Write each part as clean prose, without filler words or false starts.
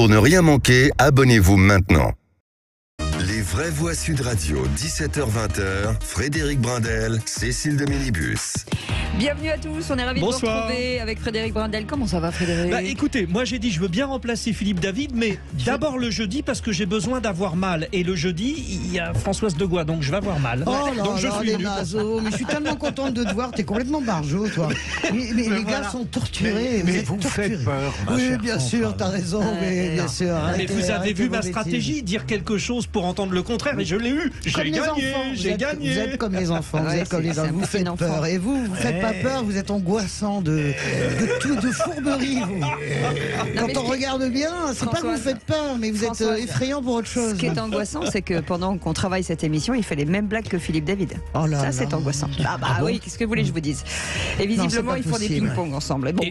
Pour ne rien manquer, abonnez-vous maintenant. Les vraies voix Sud Radio, 17h-20h, Frédéric Brindel, Cécile de Minibus. Bienvenue à tous, on est ravis de vous retrouver avec Frédéric Brindel. Comment ça va, Frédéric ? Écoutez, moi j'ai dit je veux bien remplacer Philippe David, mais d'abord le jeudi parce que j'ai besoin d'avoir mal. Et le jeudi, il y a Françoise Degois, donc je vais avoir mal. Oh là donc je là, suis les venu. nazos, mais je suis tellement contente de te voir, t'es complètement barjot, toi. Mais les gars sont torturés. Mais êtes vous torturés. faites peur. Oui, bien sûr, t'as raison, mais bien sûr. Mais arrêtez, vous avez arrêtez vu vos ma bêtises. stratégie, dire quelque chose pour entendre le contraire, et je l'ai eu. Comme J'ai les enfants, gagné, j'ai gagné. Vous êtes comme les enfants, vous Ouais, êtes comme c'est les enfants, un vous peu faites enfant. peur. Et vous faites pas peur, vous êtes angoissant de fourberie. Vous. Quand mais on regarde bien, c'est pas que vous Françoise, faites peur, mais vous êtes Françoise, effrayant pour autre chose. Ce qui est angoissant, c'est que pendant qu'on travaille cette émission, il fait les mêmes blagues que Philippe David. Oh là Ça, là. c'est angoissant. Ah oui, qu'est-ce que vous voulez que je vous dise ? Et visiblement, pas ils font des possible. ping-pong ensemble. Bon,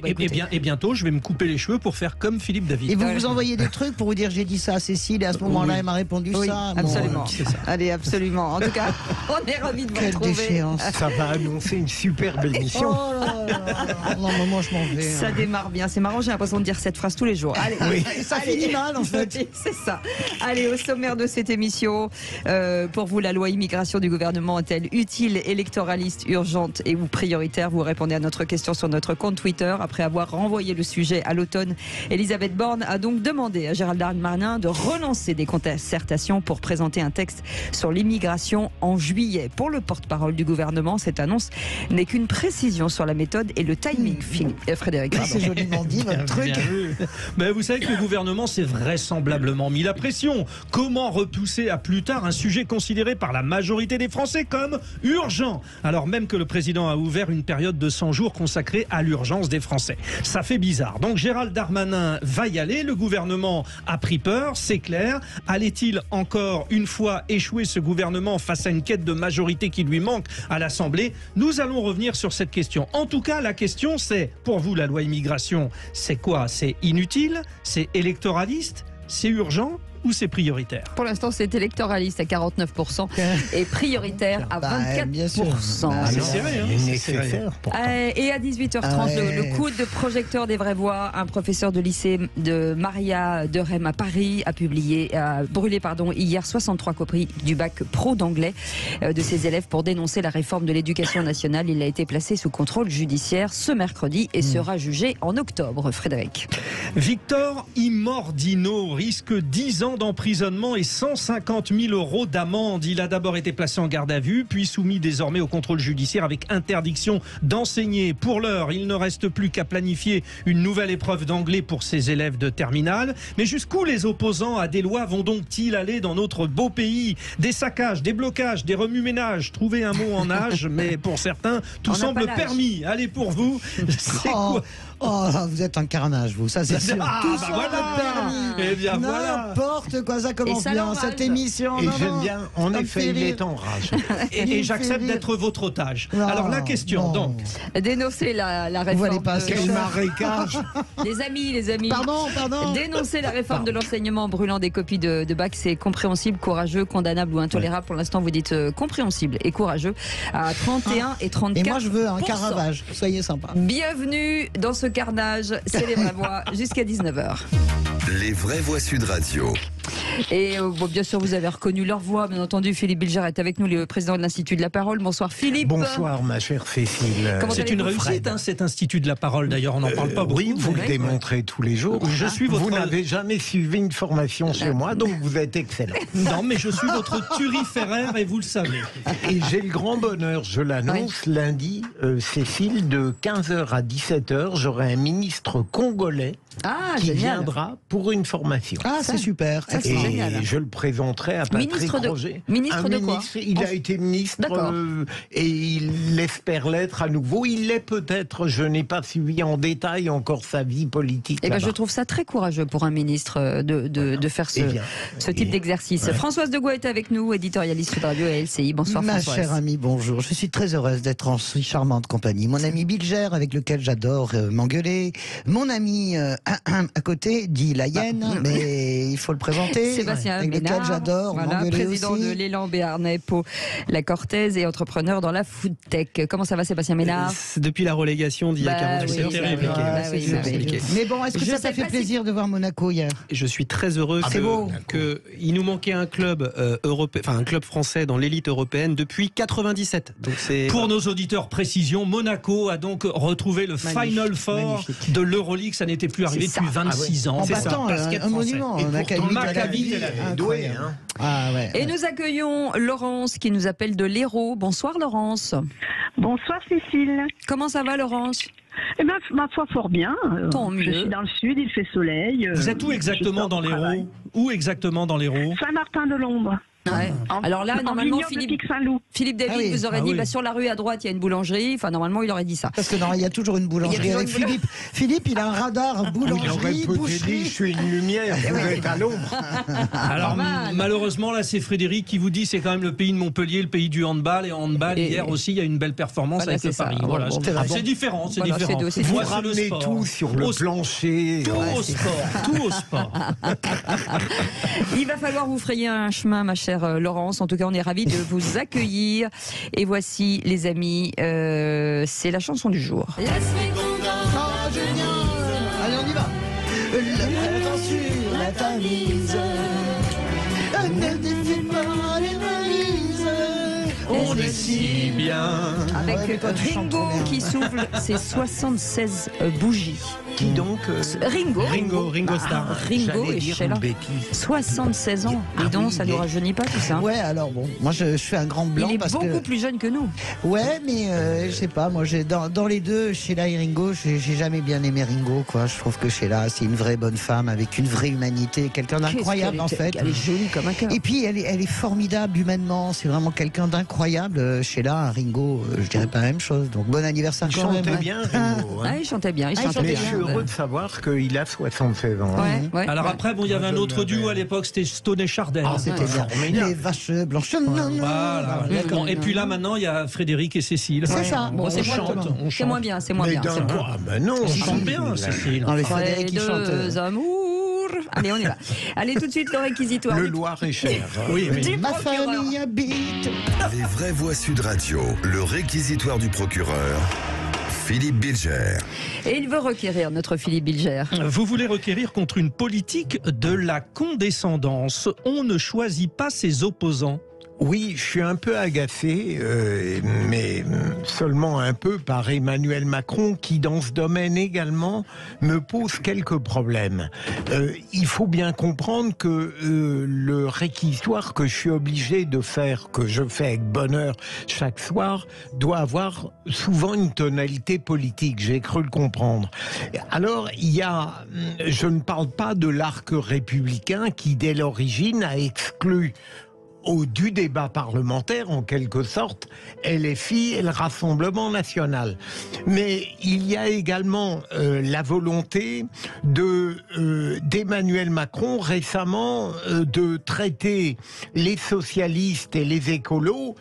Et bientôt, je vais me couper les cheveux pour faire comme Philippe David. Et vous envoyez des trucs pour vous dire j'ai dit ça à Cécile et à ce moment-là elle m'a répondu Oui, ça. Bon, absolument. c'est ça. Allez, absolument. En tout cas, on est ravis de vous Quelle retrouver. déchéance. Ça va annoncer une superbe émission. Oh là là. Non, mais moi je m'en vais. Ça démarre bien. C'est marrant, j'ai l'impression de dire cette phrase tous les jours. Allez, Et ça finit mal en fait. C'est ça. Allez, au sommaire de cette émission, pour vous, la loi immigration du gouvernement est-elle utile, électoraliste, urgente et ou prioritaire ? Vous répondez à notre question sur notre compte Twitter. Après avoir renvoyé le sujet à l'automne, Elisabeth Borne a donc demandé à Gérald Darmanin de relancer des concertations pour présenter un texte sur l'immigration en juillet. Pour le porte-parole du gouvernement, cette annonce n'est qu'une précision sur la méthode et le timing. Frédéric, C'est joliment dit votre truc. Bien vu. Mais vous savez que le gouvernement s'est vraisemblablement mis la pression. Comment repousser à plus tard un sujet considéré par la majorité des Français comme urgent, alors même que le président a ouvert une période de 100 jours consacrée à l'urgence des Français. Ça fait bizarre. Donc Gérald Darmanin va y aller. Le gouvernement a pris peur, c'est clair. Allait-il encore une fois échouer, ce gouvernement, face à une quête de majorité qui lui manque à l'Assemblée ? Nous allons revenir sur cette question. En tout cas, la question c'est, pour vous, la loi immigration, c'est quoi ? C'est inutile ? C'est électoraliste ? C'est urgent ? Ou c'est prioritaire ? pour l'instant, c'est électoraliste à 49% et prioritaire à 24%. bien sûr. c'est serré, hein, c'est serré. Nécessaire. pourtant. Et à 18h30, Ouais. le coup de projecteur des vraies voix. Un professeur de lycée de Maria de Rem à Paris a brûlé hier 63 copies du bac pro d'anglais de ses élèves pour dénoncer la réforme de l'éducation nationale. Il a été placé sous contrôle judiciaire ce mercredi et sera jugé en octobre. Frédéric. Victor Immordino risque 10 ans d'emprisonnement et 150 000 € d'amende. Il a d'abord été placé en garde à vue, puis soumis désormais au contrôle judiciaire avec interdiction d'enseigner. Pour l'heure, il ne reste plus qu'à planifier une nouvelle épreuve d'anglais pour ses élèves de terminale. Mais jusqu'où les opposants à des lois vont donc-ils aller dans notre beau pays ? Des saccages, des blocages, des remue-ménages. Trouvez un mot en âge, mais pour certains, tout On n'a semble pas l'âge. permis. Allez, pour vous, c'est Oh, quoi ? vous êtes un carnage, vous, ça c'est sûr. Ah, Tout bah ça voilà. permis. Eh bien, voilà. N'importe quoi, ça commence ça bien, l'enrage. cette émission. Et Non, j'aime non, bien, en ça me effet, fait il rire. est en rage. Il me Et fait j'accepte rire. d'être votre otage. Non, Alors la question, non. donc, Dénoncer la réforme. Vous allez pas de- Quel marécage. Les amis. Pardon. Dénoncer la réforme de l'enseignement en brûlant des copies de bac, c'est compréhensible, courageux, condamnable ou intolérable. Pour l'instant, vous dites compréhensible et courageux à 31 et 34%. Et moi je veux un Caravage, soyez sympa. Bienvenue dans ce carnage, c'est les vraies voix, jusqu'à 19h. Les vraies voix Sud Radio. Et bien sûr, vous avez reconnu leur voix, bien entendu. Philippe Bilger est avec nous, le président de l'Institut de la Parole. Bonsoir Philippe. Bonsoir, ma chère Cécile. Comment c'est une allez-vous, réussite, hein, cet institut de la parole. D'ailleurs, on n'en parle pas beaucoup. Oui, vous le Ouais. démontrez tous les jours. Je suis votre- Vous n'avez jamais suivi une formation chez moi, donc vous êtes excellent. Non, mais je suis votre turiféraire et vous le savez. Et j'ai le grand bonheur, je l'annonce, lundi, Cécile, de 15h à 17h, j'aurai un ministre congolais Ah, qui génial. viendra pour une formation. Ah, c'est super. ça, c'est Et génial. je le présenterai à Patrick Ministre de- Roger. ministre Un de quoi ministre, il a été ministre D'accord. et il espère l'être à nouveau. Il l'est peut-être, je n'ai pas suivi en détail encore sa vie politique. Eh ben, je là-bas. trouve ça très courageux pour un ministre de faire Eh bien, ce type d'exercice. Françoise Degois est avec nous, éditorialiste Sud Radio et LCI. Bonsoir Ma Françoise. chère amie, bonjour. Je suis très heureuse d'être en si charmante compagnie. Mon ami Bilger, avec lequel j'adore m'engueuler. Mon ami à côté dit la hyène, mais il faut le présenter. Sébastien avec lequel Ménard, j'adore. voilà, m'engueuler président aussi. de l'élan Béarnais pour la Cortèze et entrepreneur dans la food tech. Comment ça va, Sébastien Ménard? Depuis la relégation d'il y a 48 heures, c'est c'est terrible. compliqué. Bah Ah, oui, c'est bah oui. compliqué. Mais bon, est-ce que Je ça sais t'a fait pas si- plaisir de voir Monaco hier? Et je suis très heureux c'est beau. qu'il nous manquait un club un club français dans l'élite européenne depuis 97. Donc c'est Pour nos auditeurs, précision, Monaco a donc retrouvé le Final Four magnifique. de l'Euroleague. Ça n'était plus arrivé C'est depuis ça. 26 ans. En C'est ça. battant Basket un français. monument, Et un pourtant, Maccabi Tel Aviv. incroyable. hein. Ah ouais. Et nous accueillons Laurence qui nous appelle de l'Hérault. Bonsoir Laurence. Bonsoir Cécile. Comment ça va Laurence? Eh bien, ma foi, fort bien. Tant Je mieux. suis dans le sud, il fait soleil. Vous êtes où je exactement sors dans du travail. l'Hérault? Où exactement dans l'Hérault? Saint-Martin-de-Londres. Ouais. Alors là, En normalement, vignoble de Pic-Saint-Loup. Philippe David Ah oui. vous aurait Ah dit, oui. sur la rue à droite, il y a une boulangerie. Enfin, normalement, il aurait dit ça. Parce que non, il y a toujours une boulangerie. Il y a toujours Avec une Philippe. Philippe, il a un radar Il aurait boulangerie, peut-être dit, boucherie. je suis une lumière, vous êtes à l'ombre. Alors mal. malheureusement là c'est Frédéric qui vous dit c'est quand même le pays de Montpellier, le pays du handball, et en handball Et- hier aussi il y a une belle performance Voilà, avec le c'est ça. Paris. Bon, Voilà, bon, c'est bon. c'est différent, c'est Voilà, différent. c'est Vous Moi, c'est le ramenez sport. tout sur le Au- plancher. Tout au sport, tout au sport. Il va falloir vous frayer un chemin, ma chère Laurence. En tout cas, on est ravis de vous accueillir. Et voici, les amis, c'est la chanson du jour. Ah, génial. Allez, on y va. Attention, la tamise. Ne défie pas les valises. On est si bien. Avec Ouais, mais toi, tu chantes Ringo trop bien. qui souffle ses 76 bougies. qui donc Ringo Starr. Ringo J'allais et dire Sheila. une bêtise. 76 ans. Dis donc, ça ne nous rajeunit pas tout ça. Ouais, alors bon, moi je fais un grand blanc Il est parce beaucoup que. plus jeune que nous. Ouais, mais je sais pas, moi j'ai dans les deux, Sheila et Ringo, j'ai jamais bien aimé Ringo, quoi. Je trouve que Sheila, c'est une vraie bonne femme avec une vraie humanité, quelqu'un d'incroyable en fait. Elle est jolie comme un cœur. Et puis elle est formidable humainement, c'est vraiment quelqu'un d'incroyable. Sheila, Ringo, je dirais pas la même chose. Donc bon anniversaire Il quand même. chantait hein. bien, Ringo. hein. Ah, il chantait bien, il Ah, il chantait chantait Mais bien. je suis heureux de savoir qu'il a 76 ans. hein. Ouais, ouais, Alors ouais. après bon il y avait un autre duo à l'époque, c'était Stone et Chardin. Ah, c'était bien. formidable. Les vaches blanches. Voilà. D'accord. Bon, et puis là maintenant il y a Frédéric et Cécile. C'est ça. Bon, On c'est chante, moins- on c'est chante. moins bien, c'est moins Mais bien. d'un c'est moins quoi Ben non, On chante bien, Cécile. Non, les bien. Frédéric qui chante. Deux amours. Allez, on y va. Allez, tout de suite, le réquisitoire. Le du- Loir est cher. Oui, mais du Ma procureur. famille habite. Les vraies voix Sud Radio, le réquisitoire du procureur, Philippe Bilger. Et il veut requérir notre Philippe Bilger. Vous voulez requérir contre une politique de la condescendance. On ne choisit pas ses opposants. Oui, je suis un peu agacé, mais seulement un peu par Emmanuel Macron qui, dans ce domaine également, me pose quelques problèmes. Il faut bien comprendre que le réquisitoire que je suis obligé de faire, que je fais avec bonheur chaque soir, doit avoir souvent une tonalité politique. J'ai cru le comprendre. Alors, je ne parle pas de l'arc républicain qui, dès l'origine, a exclu du débat parlementaire, en quelque sorte, LFI et le Rassemblement national. Mais il y a également la volonté d'Emmanuel Macron récemment de traiter les socialistes et les écolos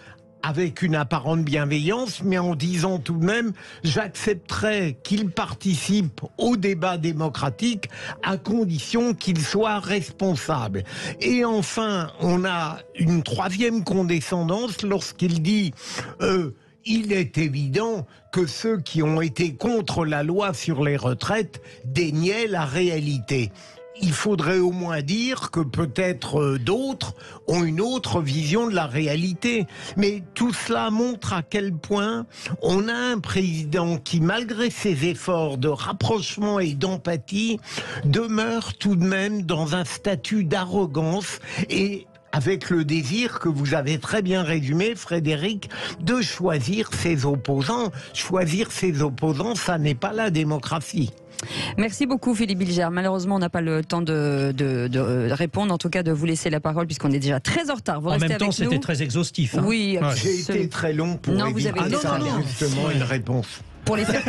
avec une apparente bienveillance, mais en disant tout de même, j'accepterai qu'ils participent au débat démocratique à condition qu'ils soient responsables. Et enfin, on a une troisième condescendance lorsqu'il dit il est évident que ceux qui ont été contre la loi sur les retraites déniaient la réalité. Il faudrait au moins dire que peut-être d'autres ont une autre vision de la réalité. Mais tout cela montre à quel point on a un président qui, malgré ses efforts de rapprochement et d'empathie, demeure tout de même dans un statut d'arrogance et avec le désir que vous avez très bien résumé, Frédéric, de choisir ses opposants. Choisir ses opposants, ça n'est pas la démocratie. Merci beaucoup Philippe Bilger. Malheureusement, on n'a pas le temps de répondre, en tout cas de vous laisser la parole puisqu'on est déjà très en retard. Vous En restez même temps avec c'était nous. très exhaustif. hein. Oui, Ouais. J'ai absolument. été très long pour Non, vous éviter avez été ça, très bien. justement une réponse. Pour les faire.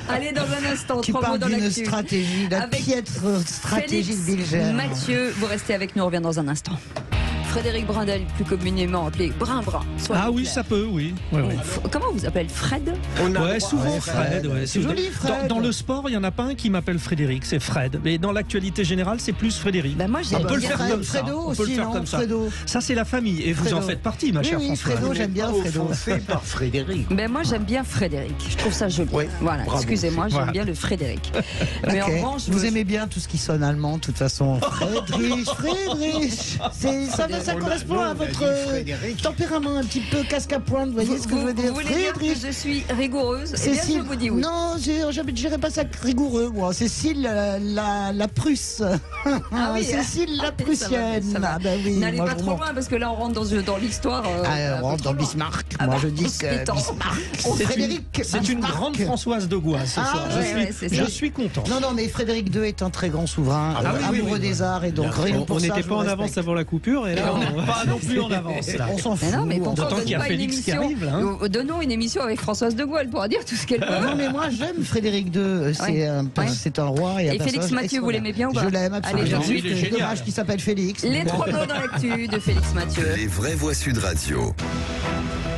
Allez, dans un instant, Tu trois mots parles dans d'une l'actu. stratégie, la Avec piètre stratégie de Félix Bilger. Mathieu, vous restez avec nous, on revient dans un instant. Frédéric Brindel, plus communément appelé Brin-Brin. Ah oui, ça peut, oui. Ouais, ouais. Comment vous appelle Fred? Ouais, souvent Fred. Ouais. C'est joli, Fred. Dans le sport, il n'y en a pas un qui m'appelle Frédéric, c'est Fred. Mais dans l'actualité générale, c'est plus Frédéric. Ben moi, On peut le faire Fred, comme ça. Fredo On peut le aussi, faire non, comme ça. Fredo. Ça, c'est la famille. Et vous Fredo. en faites partie, ma chère Oui, Françoise. Fredo, j'aime bien Fredo. Offensé par Frédéric. Ben moi, j'aime bien Frédéric. Je trouve ça joli. Oui, Voilà, bravo. excusez-moi, j'aime Voilà. bien le Frédéric. Mais Ok. en revanche, Vous aimez bien tout ce qui sonne allemand, de toute façon. Friedrich. Ça correspond à votre tempérament un petit peu casque à pointe, vous voyez ce que je veux dire? Vous voulez dire que je suis rigoureuse? Eh bien, je vous dis oui. Non, je dirais pas ça rigoureux, moi. Cécile, la Prusse. Ah oui, Cécile, la ça va, Prussienne. ça va. Ah ben oui, N'allez moi, pas je trop remonte. loin parce que là on rentre dans l'histoire. Ah, on rentre dans trop loin. Bismarck. Ah Moi, bah, je dis on se que détend. Bismarck. On- Frédéric. C'est une Bismarck. grande Françoise de Gois ce soir. ouais, ouais, c'est Je ça. suis content. Non, mais Frédéric II est un très grand souverain, Ah oui, amoureux oui. des arts, et donc rien pour On ça, n'était je pas vous en avance respecte. avant la coupure et là On n'est pas non plus en avance. Là. On s'en fout. Mais non, mais pourquoi D'autant on donne qu'il y a pas une Félix qui émission arrive, là, hein. Donnons une émission avec Françoise de Gaulle, elle pourra dire tout ce qu'elle veut. Non, mais moi j'aime Frédéric II. C'est Ouais. un, Ouais. c'est un roi. Et un Félix personnage Mathieu, vous l'aimez bien ou pas? Je l'aime absolument. Allez, il est C'est génial. dommage qu'il s'appelle Félix. Les Bon. trois mots dans l'actu de Félix Mathieu. Les vraies voix Sud Radio.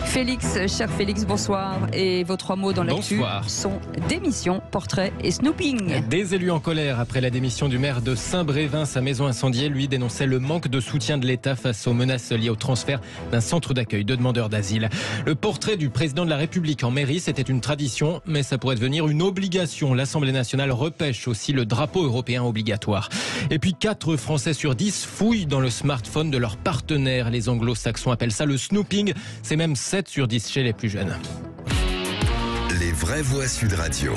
Félix, cher Félix, bonsoir. Et vos trois mots dans l'actu Bonsoir. sont démission, portrait et snooping. Des élus en colère après la démission du maire de Saint-Brévin. Sa maison incendiée, lui, dénonçait le manque de soutien de l'État face aux menaces liées au transfert d'un centre d'accueil de demandeurs d'asile. Le portrait du président de la République en mairie, c'était une tradition, mais ça pourrait devenir une obligation. L'Assemblée nationale repêche aussi le drapeau européen obligatoire. Et puis 4 Français sur 10 fouillent dans le smartphone de leurs partenaires. Les anglo-saxons appellent ça le snooping. C'est même 7 sur 10 chez les plus jeunes. Les vraies voix Sud Radio.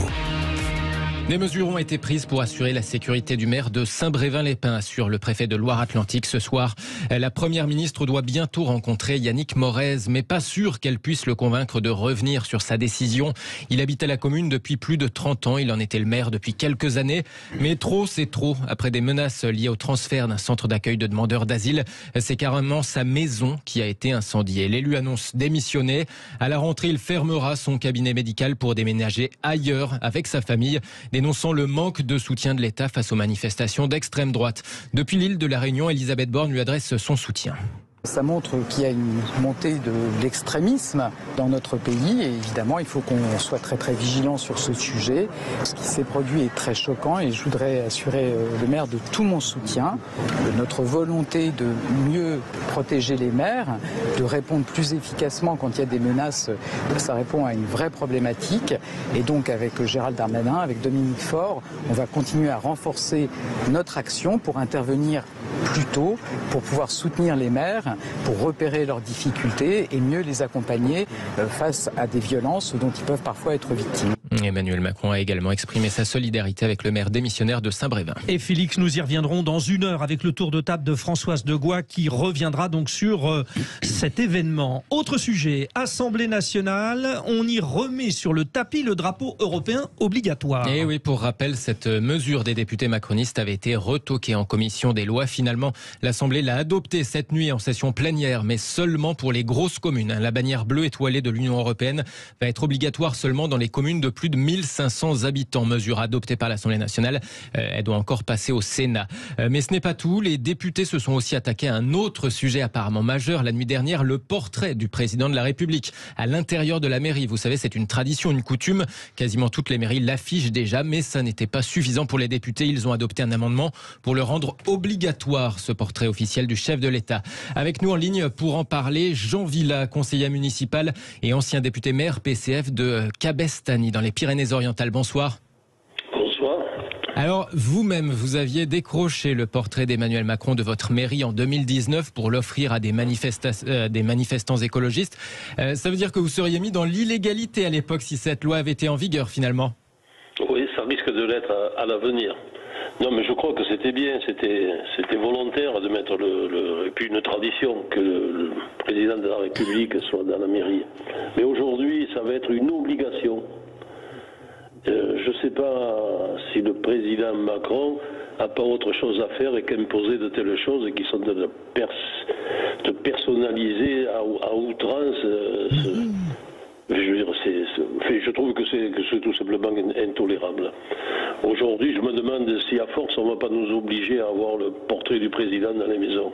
Des mesures ont été prises pour assurer la sécurité du maire de Saint-Brévin-les-Pins, assure le préfet de Loire-Atlantique ce soir. La première ministre doit bientôt rencontrer Yannick Morez, mais pas sûr qu'elle puisse le convaincre de revenir sur sa décision. Il habitait la commune depuis plus de 30 ans, il en était le maire depuis quelques années. Mais trop, c'est trop. Après des menaces liées au transfert d'un centre d'accueil de demandeurs d'asile, c'est carrément sa maison qui a été incendiée. L'élu annonce démissionner. À la rentrée, il fermera son cabinet médical pour déménager ailleurs avec sa famille, dénonçant le manque de soutien de l'État face aux manifestations d'extrême droite. Depuis l'île de la Réunion, Elisabeth Borne lui adresse son soutien. Ça montre qu'il y a une montée de l'extrémisme dans notre pays et évidemment il faut qu'on soit très très vigilant sur ce sujet. Ce qui s'est produit est très choquant et je voudrais assurer le maire de tout mon soutien, de notre volonté de mieux protéger les maires, de répondre plus efficacement quand il y a des menaces. Ça répond à une vraie problématique et donc avec Gérald Darmanin, avec Dominique Faure, on va continuer à renforcer notre action pour intervenir plus tôt, pour pouvoir soutenir les maires, pour repérer leurs difficultés et mieux les accompagner face à des violences dont ils peuvent parfois être victimes. Emmanuel Macron a également exprimé sa solidarité avec le maire démissionnaire de Saint-Brévin. Et Félix, nous y reviendrons dans 1 heure avec le tour de table de Françoise de Gois qui reviendra donc sur cet événement. Autre sujet, Assemblée nationale, on y remet sur le tapis le drapeau européen obligatoire. Et oui, pour rappel, cette mesure des députés macronistes avait été retoquée en commission des lois. Finalement, l'Assemblée l'a adoptée cette nuit en session plénière, mais seulement pour les grosses communes. La bannière bleue étoilée de l'Union européenne va être obligatoire seulement dans les communes de plus de 1500 habitants. Mesure adoptée par l'Assemblée nationale. Elle doit encore passer au Sénat. Mais ce n'est pas tout. Les députés se sont aussi attaqués à un autre sujet apparemment majeur. La nuit dernière, le portrait du président de la République à l'intérieur de la mairie. Vous savez, c'est une tradition, une coutume. Quasiment toutes les mairies l'affichent déjà, mais ça n'était pas suffisant pour les députés. Ils ont adopté un amendement pour le rendre obligatoire, ce portrait officiel du chef de l'État. Avec nous en ligne pour en parler, Jean Villa, conseiller municipal et ancien député maire PCF de Cabestany dans les Pyrénées-Orientales. Bonsoir. Bonsoir. Alors, vous-même, vous aviez décroché le portrait d'Emmanuel Macron de votre mairie en 2019 pour l'offrir à des manifestants écologistes. Ça veut dire que vous seriez mis dans l'illégalité à l'époque si cette loi avait été en vigueur finalement? Oui, ça risque de l'être à l'avenir. Non, mais je crois que c'était bien, c'était volontaire de mettre et puis une tradition que le président de la République soit dans la mairie. Mais aujourd'hui, ça va être une obligation. Je ne sais pas si le président Macron n'a pas autre chose à faire et qu'imposer de telles choses qui sont de personnaliser à outrance. Je veux dire, je trouve que c'est tout simplement intolérable. Aujourd'hui, je me demande si à force on ne va pas nous obliger à avoir le portrait du président dans les maisons.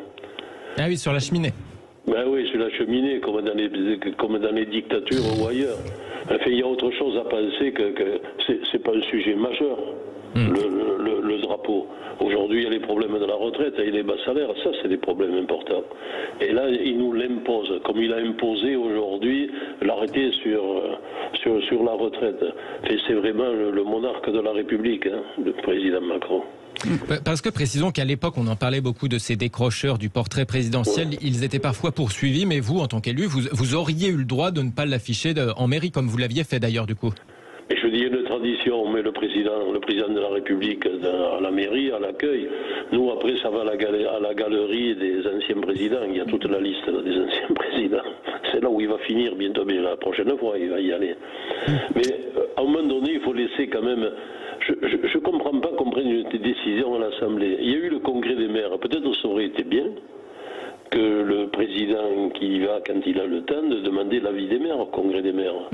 Ah oui, sur la cheminée. Ben oui, sur la cheminée, comme dans les dictatures ou ailleurs. Enfin, il y a autre chose à penser que c'est pas un sujet majeur, le drapeau. Aujourd'hui, il y a les problèmes de la retraite et les bas salaires, ça c'est des problèmes importants. Et là, il nous l'impose, comme il a imposé aujourd'hui l'arrêté sur la retraite. Et c'est vraiment le monarque de la République, hein, le président Macron. Parce que précisons qu'à l'époque, on en parlait beaucoup de ces décrocheurs du portrait présidentiel. Ils étaient parfois poursuivis, mais vous, en tant qu'élu, vous auriez eu le droit de ne pas l'afficher en mairie, comme vous l'aviez fait d'ailleurs du coup. Et je dis une tradition, on met le président de la République à la mairie, à l'accueil. Nous, après, ça va à la galerie des anciens présidents. Il y a toute la liste des anciens présidents. C'est là où il va finir bientôt, mais la prochaine fois, il va y aller. Mais à un moment donné, il faut laisser quand même... Je ne comprends pas qu'on prenne une décision à l'Assemblée. Il y a eu le congrès des maires. Peut-être que ça aurait été bien que le président qui y va, quand il a le temps, de demander l'avis des maires au congrès des maires.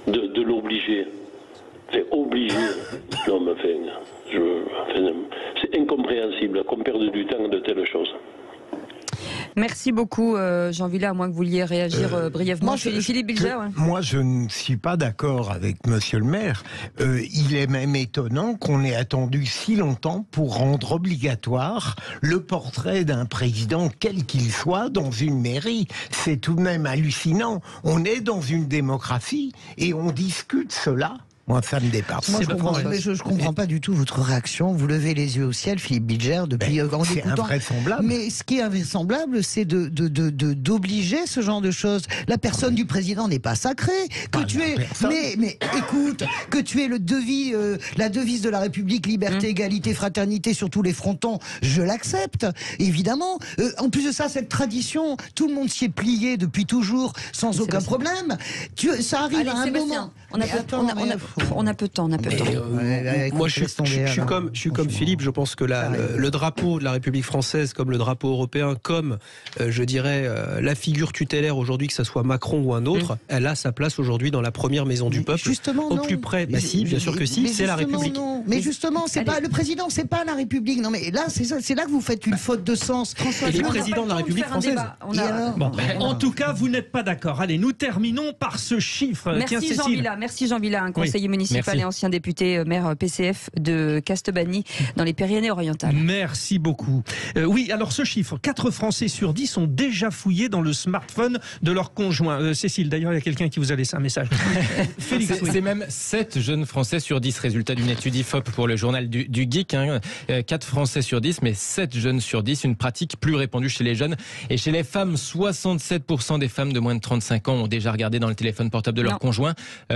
De l'obliger. C'est obligé. Non, mais c'est incompréhensible qu'on perde du temps de telles choses. Merci beaucoup, Jean Villard, à moins que vous vouliez réagir brièvement. Philippe Bilger. Moi, je ne suis pas d'accord avec Monsieur le maire. Il est même étonnant qu'on ait attendu si longtemps pour rendre obligatoire le portrait d'un président, quel qu'il soit, dans une mairie. C'est tout de même hallucinant. On est dans une démocratie et on discute cela. Moi, ça me dépasse. Moi, je comprends pas du tout votre réaction. Vous levez les yeux au ciel, Philippe Bilger, depuis en c'est écoutant. Invraisemblable. Mais ce qui est invraisemblable, c'est d'obliger ce genre de choses. La personne du président n'est pas sacrée. Mais écoute, que tu aies la devise de la République, liberté, égalité, fraternité sur tous les frontons, je l'accepte, évidemment. En plus de ça, cette tradition, tout le monde s'y est plié depuis toujours, sans aucun problème. Ça arrive à un moment. On a peu de temps. Moi, je suis comme Philippe. Je pense que le drapeau de la République française, comme le drapeau européen, comme je dirais la figure tutélaire aujourd'hui, que ce soit Macron ou un autre, elle a sa place aujourd'hui dans la première maison du peuple. Justement, au plus près. Si, bien sûr que si. C'est la République. Non. Mais justement, c'est pas le président, c'est pas la République. Non, mais là, c'est là que vous faites une faute de sens. Et les présidents de la République française. En tout cas, vous n'êtes pas d'accord. Allez, nous terminons par ce chiffre. Merci Jean Villard, un conseiller municipal et ancien député maire PCF de Castebany dans les Pyrénées-Orientales. Merci beaucoup. Oui, alors ce chiffre, 4 Français sur 10 ont déjà fouillé dans le smartphone de leur conjoint. Cécile, d'ailleurs, il y a quelqu'un qui vous a laissé un message. Félix, c'est même 7 jeunes Français sur 10, résultat d'une étude IFOP pour le journal du Geek. 4 Français sur 10, mais 7 jeunes sur 10, une pratique plus répandue chez les jeunes. Et chez les femmes, 67% des femmes de moins de 35 ans ont déjà regardé dans le téléphone portable de leur conjoint,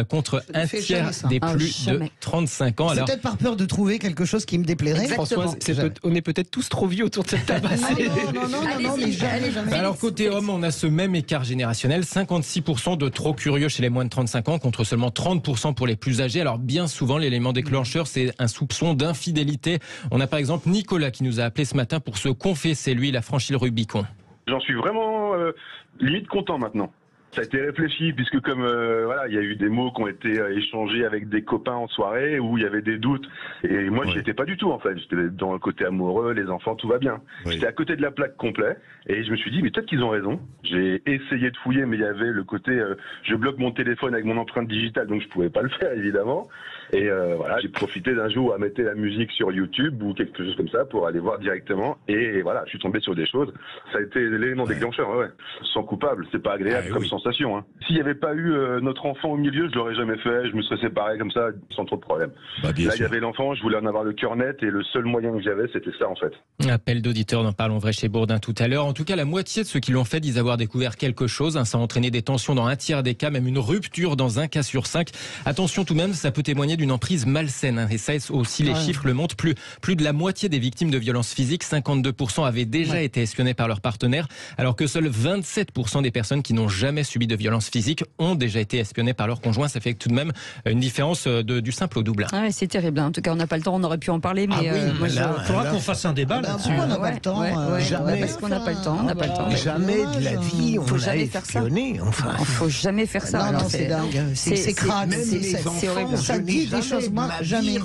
contre un tiers des plus de 35 ans. C'est peut-être par peur de trouver quelque chose qui me déplairait. Françoise, on est peut-être tous trop vieux autour de cette table. Non, mais jamais. Alors côté homme, on a ce même écart générationnel, 56% de trop curieux chez les moins de 35 ans contre seulement 30% pour les plus âgés. Alors bien souvent, l'élément déclencheur, c'est un soupçon d'infidélité. On a par exemple Nicolas qui nous a appelé ce matin pour se confesser. Lui, il a franchi le Rubicon. J'en suis vraiment limite content maintenant. Ça a été réfléchi puisque comme il y a eu des mots qui ont été échangés avec des copains en soirée où il y avait des doutes et moi j'y étais pas du tout en fait, j'étais dans le côté amoureux, les enfants, tout va bien. J'étais à côté de la plaque complet et je me suis dit mais peut-être qu'ils ont raison. J'ai essayé de fouiller mais il y avait le côté je bloque mon téléphone avec mon empreinte digitale donc je pouvais pas le faire évidemment. Et j'ai profité d'un jour à mettre la musique sur YouTube ou quelque chose comme ça pour aller voir directement et voilà, je suis tombé sur des choses. Ça a été l'élément déclencheur, sans coupable, c'est pas agréable comme sensation. S'il n'y avait pas eu notre enfant au milieu, je l'aurais jamais fait, je me serais séparé comme ça sans trop de problème. Là, il y avait l'enfant, je voulais en avoir le cœur net et le seul moyen que j'avais, c'était ça en fait. Appel d'auditeurs, n'en parlons vrai chez Bourdin tout à l'heure. En tout cas, la moitié de ceux qui l'ont fait disent avoir découvert quelque chose. Ça a entraîné des tensions dans un tiers des cas, même une rupture dans un cas sur 5. Attention tout de même, ça peut témoigner d'une emprise malsaine. Et ça aussi, les chiffres le montrent. Plus de la moitié des victimes de violences physiques, 52% avaient déjà été espionnées par leur partenaire, alors que seuls 27% des personnes qui n'ont jamais subi de violences physiques ont déjà été espionnées par leur conjoint. Ça fait tout de même une différence du simple au double. C'est terrible. En tout cas, on n'a pas le temps, on aurait pu en parler, mais il faudra qu'on fasse un débat là-dessus. On n'a pas le temps. Jamais. Parce qu'on n'a pas le temps. Jamais de la vie, on a espionné. Il ne faut jamais faire ça. Non, c'est dingue. C'est crade. C'est horrible. Ça dit dis des choses, moi, jamais.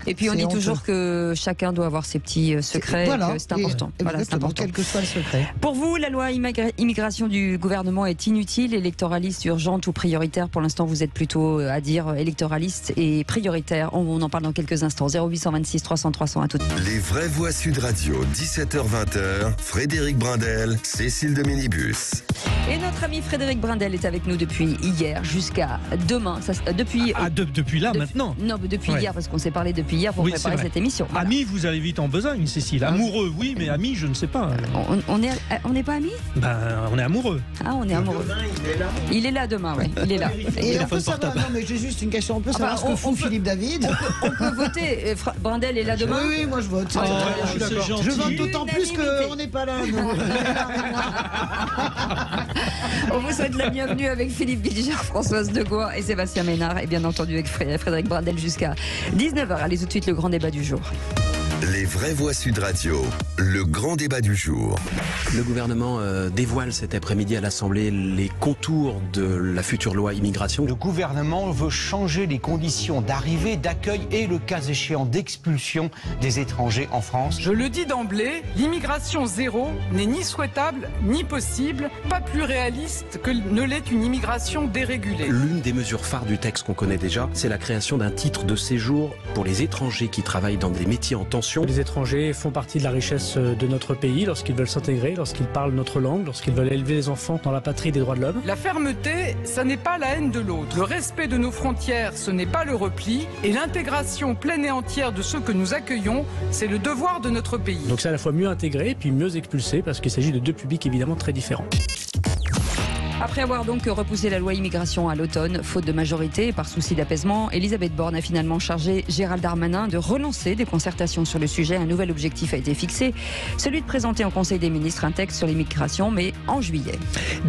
Et puis on dit toujours que chacun doit avoir ses petits secrets, voilà, c'est important. Voilà, c'est important. Quel que soit le secret. Pour vous, la loi immigration du gouvernement est inutile, électoraliste, urgente ou prioritaire? Pour l'instant, vous êtes plutôt à dire électoraliste et prioritaire. On en parle dans quelques instants. 0826 300 300 à tout. Les vraies voix Sud Radio, 17h-20h, Frédéric Brindel, Cécile de Minibus. Et notre ami Frédéric Brindel est avec nous depuis hier jusqu'à demain. Depuis là, maintenant? Non, mais depuis hier, parce qu'on s'est parlé depuis hier pour préparer cette émission. Voilà. Ami, vous allez vite en besogne, Cécile. Amoureux, oui, mais ami, je ne sais pas. On n'est pas amis? On est amoureux. Ah, on est amoureux. Il est là demain, oui. Il est là. Et on peut savoir, non, mais j'ai juste une question. On peut savoir ce que fout Philippe David? On peut voter. Brindel est là demain? Oui, moi je vote. Je suis d'accord. Je vote d'autant plus qu'on n'est pas là. On vous souhaite la bienvenue avec Philippe Bilger, Françoise Degois et Sébastien Ménard. Et bien entendu avec Frédéric Brindel jusqu'à 19h. Allez tout de suite, le grand débat du jour. Les vraies voix Sud Radio, le grand débat du jour. Le gouvernement dévoile cet après-midi à l'Assemblée les contours de la future loi immigration. Le gouvernement veut changer les conditions d'arrivée, d'accueil et le cas échéant d'expulsion des étrangers en France. Je le dis d'emblée, l'immigration zéro n'est ni souhaitable ni possible, pas plus réaliste que ne l'est une immigration dérégulée. L'une des mesures phares du texte qu'on connaît déjà, c'est la création d'un titre de séjour pour les étrangers qui travaillent dans des métiers en tension. Les étrangers font partie de la richesse de notre pays lorsqu'ils veulent s'intégrer, lorsqu'ils parlent notre langue, lorsqu'ils veulent élever les enfants dans la patrie des droits de l'homme. La fermeté, ça n'est pas la haine de l'autre. Le respect de nos frontières, ce n'est pas le repli. Et l'intégration pleine et entière de ceux que nous accueillons, c'est le devoir de notre pays. Donc c'est à la fois mieux intégré et puis mieux expulsé parce qu'il s'agit de deux publics évidemment très différents. Après avoir donc repoussé la loi immigration à l'automne, faute de majorité et par souci d'apaisement, Elisabeth Borne a finalement chargé Gérald Darmanin de relancer des concertations sur le sujet. Un nouvel objectif a été fixé, celui de présenter au Conseil des ministres un texte sur l'immigration, mais en juillet.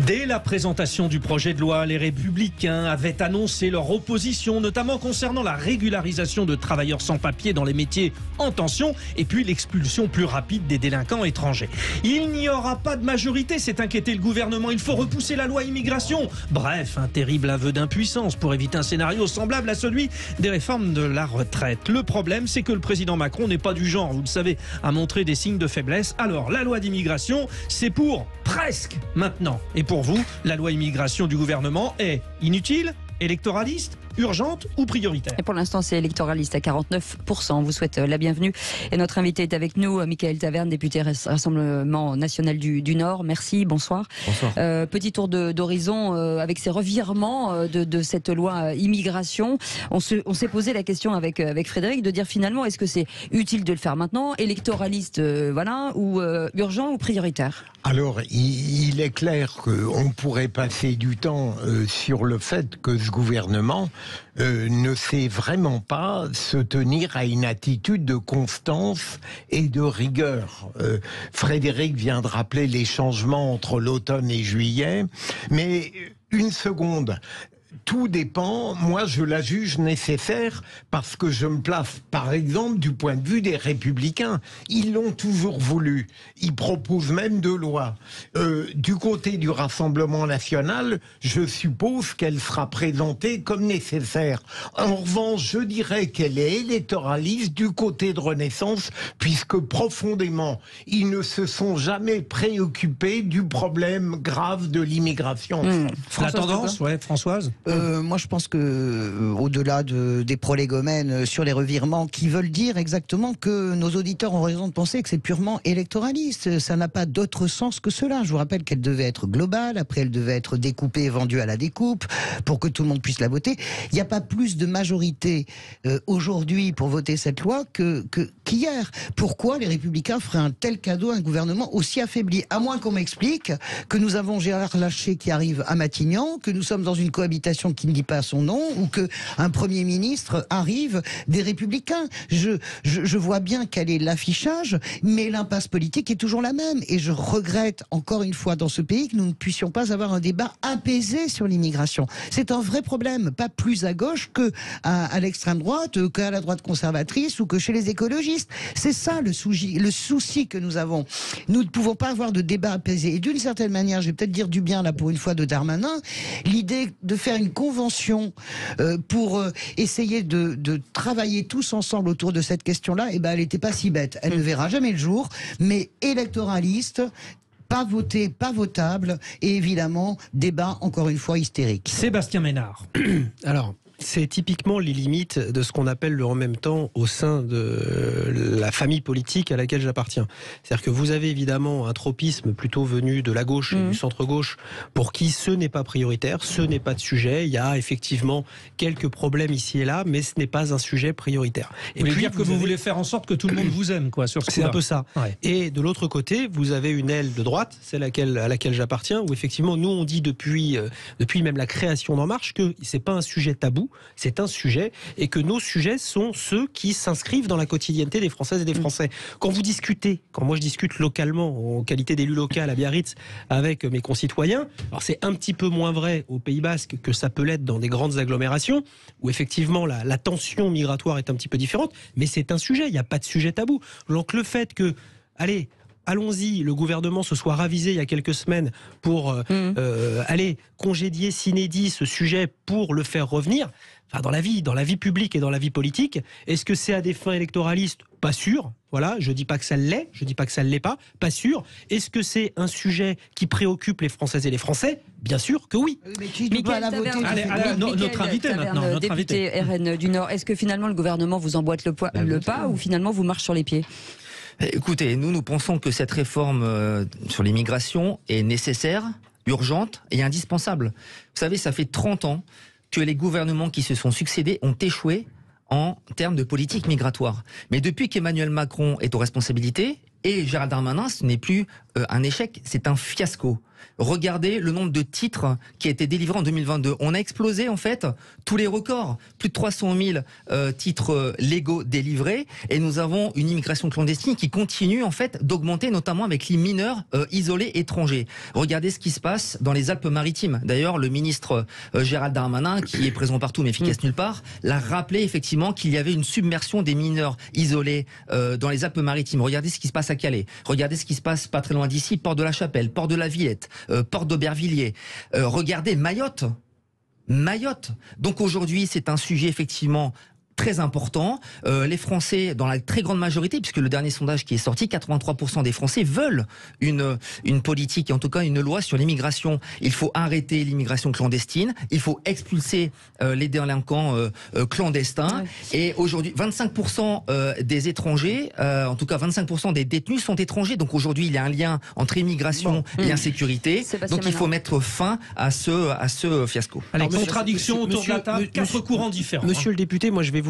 Dès la présentation du projet de loi, les Républicains avaient annoncé leur opposition, notamment concernant la régularisation de travailleurs sans papier dans les métiers en tension et puis l'expulsion plus rapide des délinquants étrangers. Il n'y aura pas de majorité, s'est inquiété le gouvernement. Il faut repousser la loi immigration. Bref, un terrible aveu d'impuissance pour éviter un scénario semblable à celui des réformes de la retraite. Le problème, c'est que le président Macron n'est pas du genre, vous le savez, à montrer des signes de faiblesse. Alors, la loi d'immigration, c'est pour presque maintenant. Et pour vous, la loi immigration du gouvernement est inutile, électoraliste, urgente ou prioritaire? Et pour l'instant, c'est électoraliste à 49%. On vous souhaite la bienvenue. Et notre invité est avec nous, Michael Taverne, député Rassemblement National du Nord. Merci, bonsoir. Bonsoir. Petit tour d'horizon avec ces revirements de cette loi immigration. On s'est posé la question avec Frédéric de dire finalement, est-ce que c'est utile de le faire maintenant, électoraliste, ou urgent ou prioritaire? Alors, il est clair qu'on pourrait passer du temps sur le fait que ce gouvernement ne sait vraiment pas se tenir à une attitude de constance et de rigueur. Frédéric vient de rappeler les changements entre l'automne et juillet, mais une seconde. Tout dépend, moi je la juge nécessaire parce que je me place par exemple du point de vue des Républicains. Ils l'ont toujours voulu, ils proposent même deux lois. Du côté du Rassemblement National, je suppose qu'elle sera présentée comme nécessaire. En revanche, je dirais qu'elle est électoraliste du côté de Renaissance puisque profondément, ils ne se sont jamais préoccupés du problème grave de l'immigration. La tendance, ouais, Françoise? Moi, je pense que au-delà des prolégomènes sur les revirements, qui veulent dire exactement que nos auditeurs ont raison de penser que c'est purement électoraliste. Ça n'a pas d'autre sens que cela. Je vous rappelle qu'elle devait être globale. Après, elle devait être découpée et vendue à la découpe pour que tout le monde puisse la voter. Il n'y a pas plus de majorité aujourd'hui pour voter cette loi qu'hier. Pourquoi les Républicains feraient un tel cadeau à un gouvernement aussi affaibli? À moins qu'on m'explique que nous avons Gérard Larcher qui arrive à Matignon, que nous sommes dans une cohabitation qui ne dit pas son nom, ou qu'un Premier ministre arrive des Républicains. Je vois bien quel est l'affichage, mais l'impasse politique est toujours la même. Et je regrette encore une fois dans ce pays que nous ne puissions pas avoir un débat apaisé sur l'immigration. C'est un vrai problème, pas plus à gauche qu'à l'extrême droite, qu'à la droite conservatrice ou que chez les écologistes. C'est ça le souci que nous avons. Nous ne pouvons pas avoir de débat apaisé. Et d'une certaine manière, je vais peut-être dire du bien là pour une fois de Darmanin, l'idée de faire une convention pour essayer de travailler tous ensemble autour de cette question-là, eh ben, elle n'était pas si bête. Elle ne verra jamais le jour, mais électoraliste, pas voté, pas votable, et évidemment, débat encore une fois hystérique. Sébastien Ménard. Alors, c'est typiquement les limites de ce qu'on appelle le en même temps au sein de la famille politique à laquelle j'appartiens. C'est-à-dire que vous avez évidemment un tropisme plutôt venu de la gauche et du centre-gauche pour qui ce n'est pas prioritaire, ce n'est pas de sujet. Il y a effectivement quelques problèmes ici et là, mais ce n'est pas un sujet prioritaire. Et puis, dire que vous voulez faire en sorte que tout le monde vous aime, quoi, sur ce c'est un peu ça. Ouais. Et de l'autre côté, vous avez une aile de droite, celle à laquelle j'appartiens, où effectivement, nous on dit depuis même la création d'En Marche que c'est pas un sujet tabou. C'est un sujet et que nos sujets sont ceux qui s'inscrivent dans la quotidienneté des Françaises et des Français. Quand vous discutez, quand moi je discute localement, en qualité d'élu local à Biarritz, avec mes concitoyens, alors c'est un petit peu moins vrai au Pays Basque que ça peut l'être dans des grandes agglomérations, où effectivement la tension migratoire est un petit peu différente, mais c'est un sujet, il n'y a pas de sujet tabou. Donc le fait que, allons-y, le gouvernement se soit ravisé il y a quelques semaines pour congédier sine die ce sujet pour le faire revenir, enfin, dans la vie publique et dans la vie politique, est-ce que c'est à des fins électoralistes ? Pas sûr. Voilà, je dis pas que ça l'est, je dis pas que ça ne l'est pas sûr. Est-ce que c'est un sujet qui préoccupe les Françaises et les Français ? Bien sûr que oui. Mais qui doit la voter ? Notre invité maintenant, notre député RN du Nord, est-ce que finalement le gouvernement vous emboîte le pas ou finalement vous marche sur les pieds ? Écoutez, nous pensons que cette réforme sur l'immigration est nécessaire, urgente et indispensable. Vous savez, ça fait 30 ans que les gouvernements qui se sont succédés ont échoué en termes de politique migratoire. Mais depuis qu'Emmanuel Macron est aux responsabilités, et Gérald Darmanin, ce n'est plus un échec, c'est un fiasco. Regardez le nombre de titres qui a été délivré en 2022. On a explosé en fait tous les records. Plus de 300 000 titres légaux délivrés. Et nous avons une immigration clandestine qui continue en fait d'augmenter, notamment avec les mineurs isolés étrangers. Regardez ce qui se passe dans les Alpes-Maritimes. D'ailleurs, le ministre Gérald Darmanin, qui est présent partout mais efficace nulle part, l'a rappelé effectivement qu'il y avait une submersion des mineurs isolés dans les Alpes-Maritimes. Regardez ce qui se passe à Calais. Regardez ce qui se passe pas très loin d'ici, Port de la Chapelle, Port de la Villette, Port d'Aubervilliers. Regardez Mayotte. Donc aujourd'hui, c'est un sujet effectivement très important. Les Français, dans la très grande majorité, puisque le dernier sondage qui est sorti, 83% des Français veulent une politique, et en tout cas une loi sur l'immigration. Il faut arrêter l'immigration clandestine, il faut expulser les délinquants clandestins. Ouais. Et aujourd'hui, 25% des étrangers, en tout cas 25% des détenus sont étrangers. Donc aujourd'hui, il y a un lien entre immigration et insécurité. Donc il faut mettre fin à ce fiasco. Allez, contradiction autour de la table, 4 courants différents. Monsieur le député, moi je vais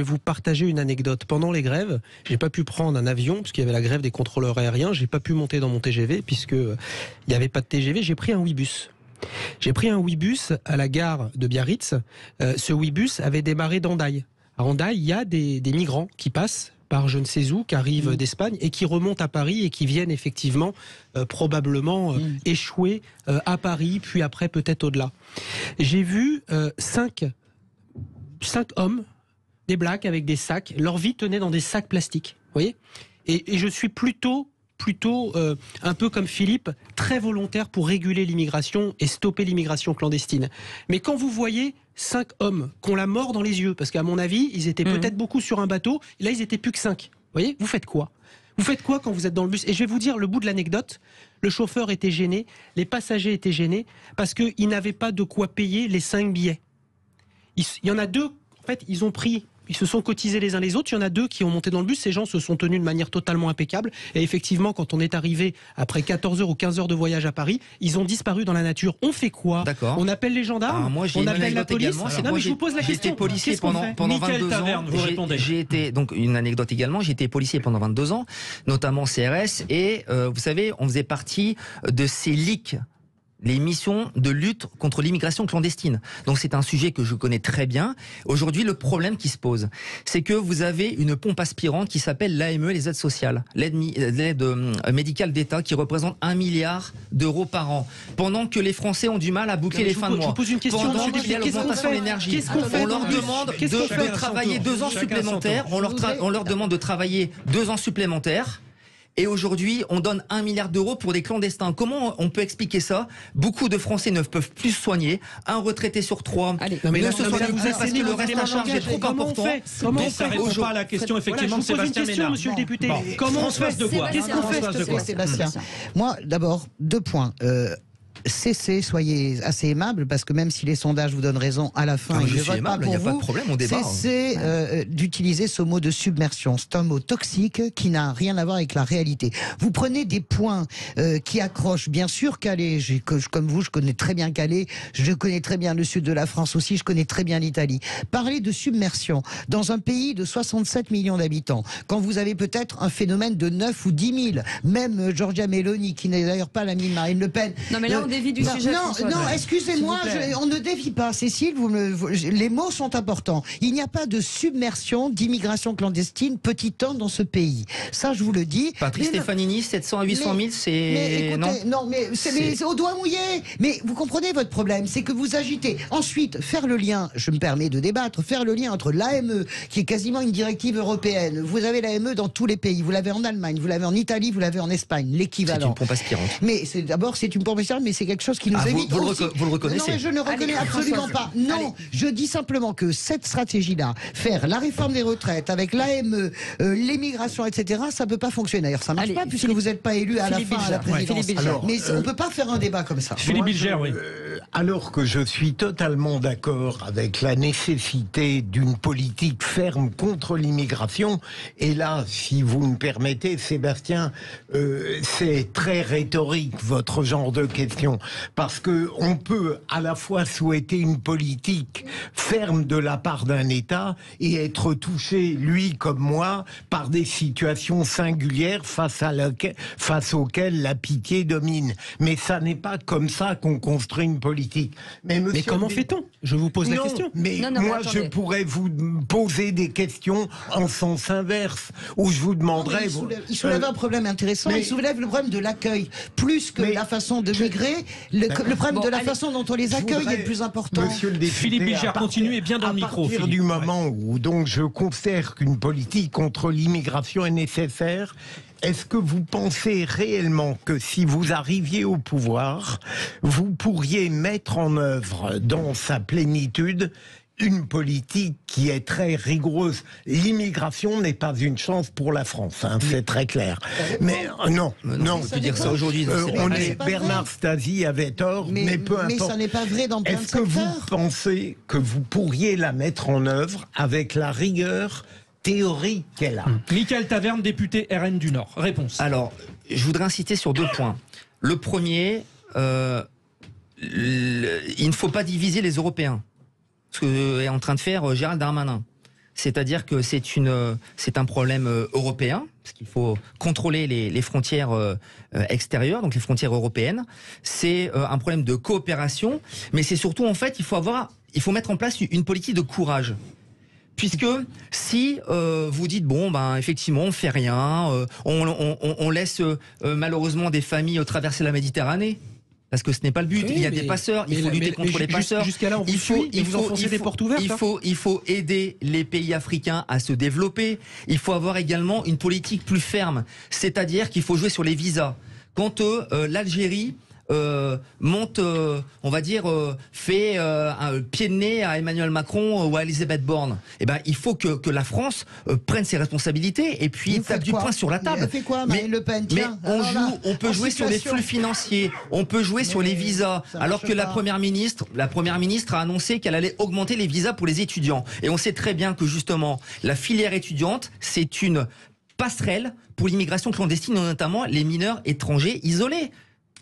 vous partager une anecdote. Pendant les grèves, j'ai pas pu prendre un avion parce qu'il y avait la grève des contrôleurs aériens. J'ai pas pu monter dans mon TGV puisque il n'y avait pas de TGV. J'ai pris un Ouibus. J'ai pris un Ouibus à la gare de Biarritz. Ce Ouibus avait démarré d'Hendaye. À Hendaye, il y a des migrants qui passent par je ne sais où, qui arrivent d'Espagne et qui remontent à Paris et qui viennent effectivement probablement échouer à Paris, puis après peut-être au-delà. J'ai vu 5 hommes, des blacks avec des sacs. Leur vie tenait dans des sacs plastiques. Vous voyez ? Et je suis plutôt un peu comme Philippe, très volontaire pour réguler l'immigration et stopper l'immigration clandestine. Mais quand vous voyez 5 hommes qui ont la mort dans les yeux, parce qu'à mon avis, ils étaient peut-être beaucoup sur un bateau, et là ils étaient plus que 5. Vous voyez ? Vous faites quoi ? Vous faites quoi quand vous êtes dans le bus ? Et je vais vous dire le bout de l'anecdote. Le chauffeur était gêné, les passagers étaient gênés, parce qu'ils n'avaient pas de quoi payer les 5 billets. Il y en a 2, en fait, ils se sont cotisés les uns les autres. Il y en a 2 qui ont monté dans le bus. Ces gens se sont tenus de manière totalement impeccable. Et effectivement, quand on est arrivé après 14 heures ou 15 heures de voyage à Paris, ils ont disparu dans la nature. On fait quoi ? On appelle les gendarmes ? On appelle la police ? Non, mais je vous pose la question. J'ai été policier pendant 22 ans. J'ai été, donc, une anecdote également. J'ai été policier pendant 22 ans, notamment CRS. Et vous savez, on faisait partie de ces LIC, les missions de lutte contre l'immigration clandestine. Donc c'est un sujet que je connais très bien. Aujourd'hui, le problème qui se pose, c'est que vous avez une pompe aspirante qui s'appelle l'AME, les aides sociales, l'aide médicale d'État, qui représente 1 milliard d'euros par an. Pendant que les Français ont du mal à boucler les fins de mois. Je vous pose une question. Pendant qu'il y a l'augmentation de l'énergie. On leur demande de travailler 2 ans supplémentaires. On leur demande de travailler 2 ans supplémentaires. et aujourd'hui on donne 1 milliard d'euros pour des clandestins. Comment on peut expliquer ça? Beaucoup de Français ne peuvent plus se soigner. Un retraité sur 3 ne se soigne plus parce que le reste à charge est trop important. Comment on fait? Ça répond pas à la question, effectivement, de Sébastien Ménard. Monsieur le député. Comment on fait? Qu'est-ce qu'on fait, Sébastien? Moi, d'abord, 2 points. Cessez, soyez assez aimable, parce que même si les sondages vous donnent raison, à la fin, je suis aimable, il n'y a pas de problème, on débat. Cessez d'utiliser ce mot de submersion. C'est un mot toxique qui n'a rien à voir avec la réalité. Vous prenez des points qui accrochent, bien sûr, Calais. Comme vous, je connais très bien Calais, je connais très bien le sud de la France aussi, je connais très bien l'Italie. Parler de submersion dans un pays de 67 millions d'habitants, quand vous avez peut-être un phénomène de 9 ou 10 000, même Giorgia Meloni, qui n'est d'ailleurs pas l'amie de Marine Le Pen. Non, mais là, on dévie du sujet. Non, excusez-moi, on ne dévie pas. Cécile, les mots sont importants. Il n'y a pas de submersion d'immigration clandestine petit temps dans ce pays. Ça, je vous le dis. Patrick Stefanini, 700 à 800 000, c'est... Non, mais c'est au doigt mouillé. Mais vous comprenez votre problème, c'est que vous agitez. Ensuite, faire le lien, je me permets de débattre, faire le lien entre l'AME, qui est quasiment une directive européenne. Vous avez l'AME dans tous les pays. Vous l'avez en Allemagne, vous l'avez en Italie, vous l'avez en Espagne, l'équivalent. C'est une pompe aspirante. Mais d'abord, c'est une pompe aspirante, mais c'est quelque chose qui nous évite aussi. Vous le reconnaissez? Non, mais je ne reconnais absolument pas. Non, je dis simplement que cette stratégie-là, faire la réforme des retraites avec l'AME, l'émigration, etc., ça ne peut pas fonctionner. D'ailleurs, ça ne marche pas puisque vous n'êtes pas élu à la fin à la présidence. Mais on ne peut pas faire un débat comme ça. Philippe Bilger, oui. Alors que je suis totalement d'accord avec la nécessité d'une politique ferme contre l'immigration, et là, si vous me permettez, Sébastien, c'est très rhétorique votre genre de question, parce que on peut à la fois souhaiter une politique ferme de la part d'un État et être touché, lui comme moi, par des situations singulières face auxquelles la pitié domine. Mais ça n'est pas comme ça qu'on construit une politique. Mais comment fait-on? Je vous pose la question. Mais moi, je pourrais vous poser des questions en sens inverse, où je vous demanderais... Il soulève un problème intéressant, il soulève le problème de l'accueil. Plus que la façon de migrer, le problème de la façon dont on les accueille est le plus important. Monsieur le député, Philippe Bilger, continuez bien dans le micro. À partir du moment où donc je considère qu'une politique contre l'immigration est nécessaire, est-ce que vous pensez réellement que si vous arriviez au pouvoir, vous pourriez mettre en œuvre dans sa plénitude une politique qui est très rigoureuse? L'immigration n'est pas une chance pour la France, hein, c'est très clair. Mais non. On peut dire ça aujourd'hui. Bernard Stasi avait tort, mais peu importe. Mais ça n'est pas vrai dans plein de secteurs. Est-ce que vous pensez que vous pourriez la mettre en œuvre avec la rigueur théorique qu'elle a? Michael Taverne, député RN du Nord. Réponse. Alors, je voudrais insister sur 2 points. Le premier, il ne faut pas diviser les Européens. Ce que est en train de faire Gérald Darmanin. C'est-à-dire que c'est un problème européen, parce qu'il faut contrôler les frontières extérieures, donc les frontières européennes. C'est un problème de coopération, mais c'est surtout, en fait, il faut mettre en place une politique de courage. Puisque si vous dites effectivement on fait rien, on laisse malheureusement des familles traverser la Méditerranée. Parce que ce n'est pas le but. Il y a des passeurs, il faut lutter contre les passeurs. Jusqu'à là, on vous suit et vous enfoncez des portes ouvertes. Il faut aider les pays africains à se développer. Il faut avoir également une politique plus ferme. C'est-à-dire qu'il faut jouer sur les visas. Quand l'Algérie monte, on va dire, fait un pied de nez à Emmanuel Macron ou à Elisabeth Borne, il faut que la France prenne ses responsabilités et puis tape du poing sur la table. Elle fait quoi, Marine Le Pen? On peut jouer sur les flux financiers, on peut jouer sur les visas, alors que la première ministre a annoncé qu'elle allait augmenter les visas pour les étudiants. Et on sait très bien que justement, la filière étudiante, c'est une passerelle pour l'immigration clandestine, notamment les mineurs étrangers isolés.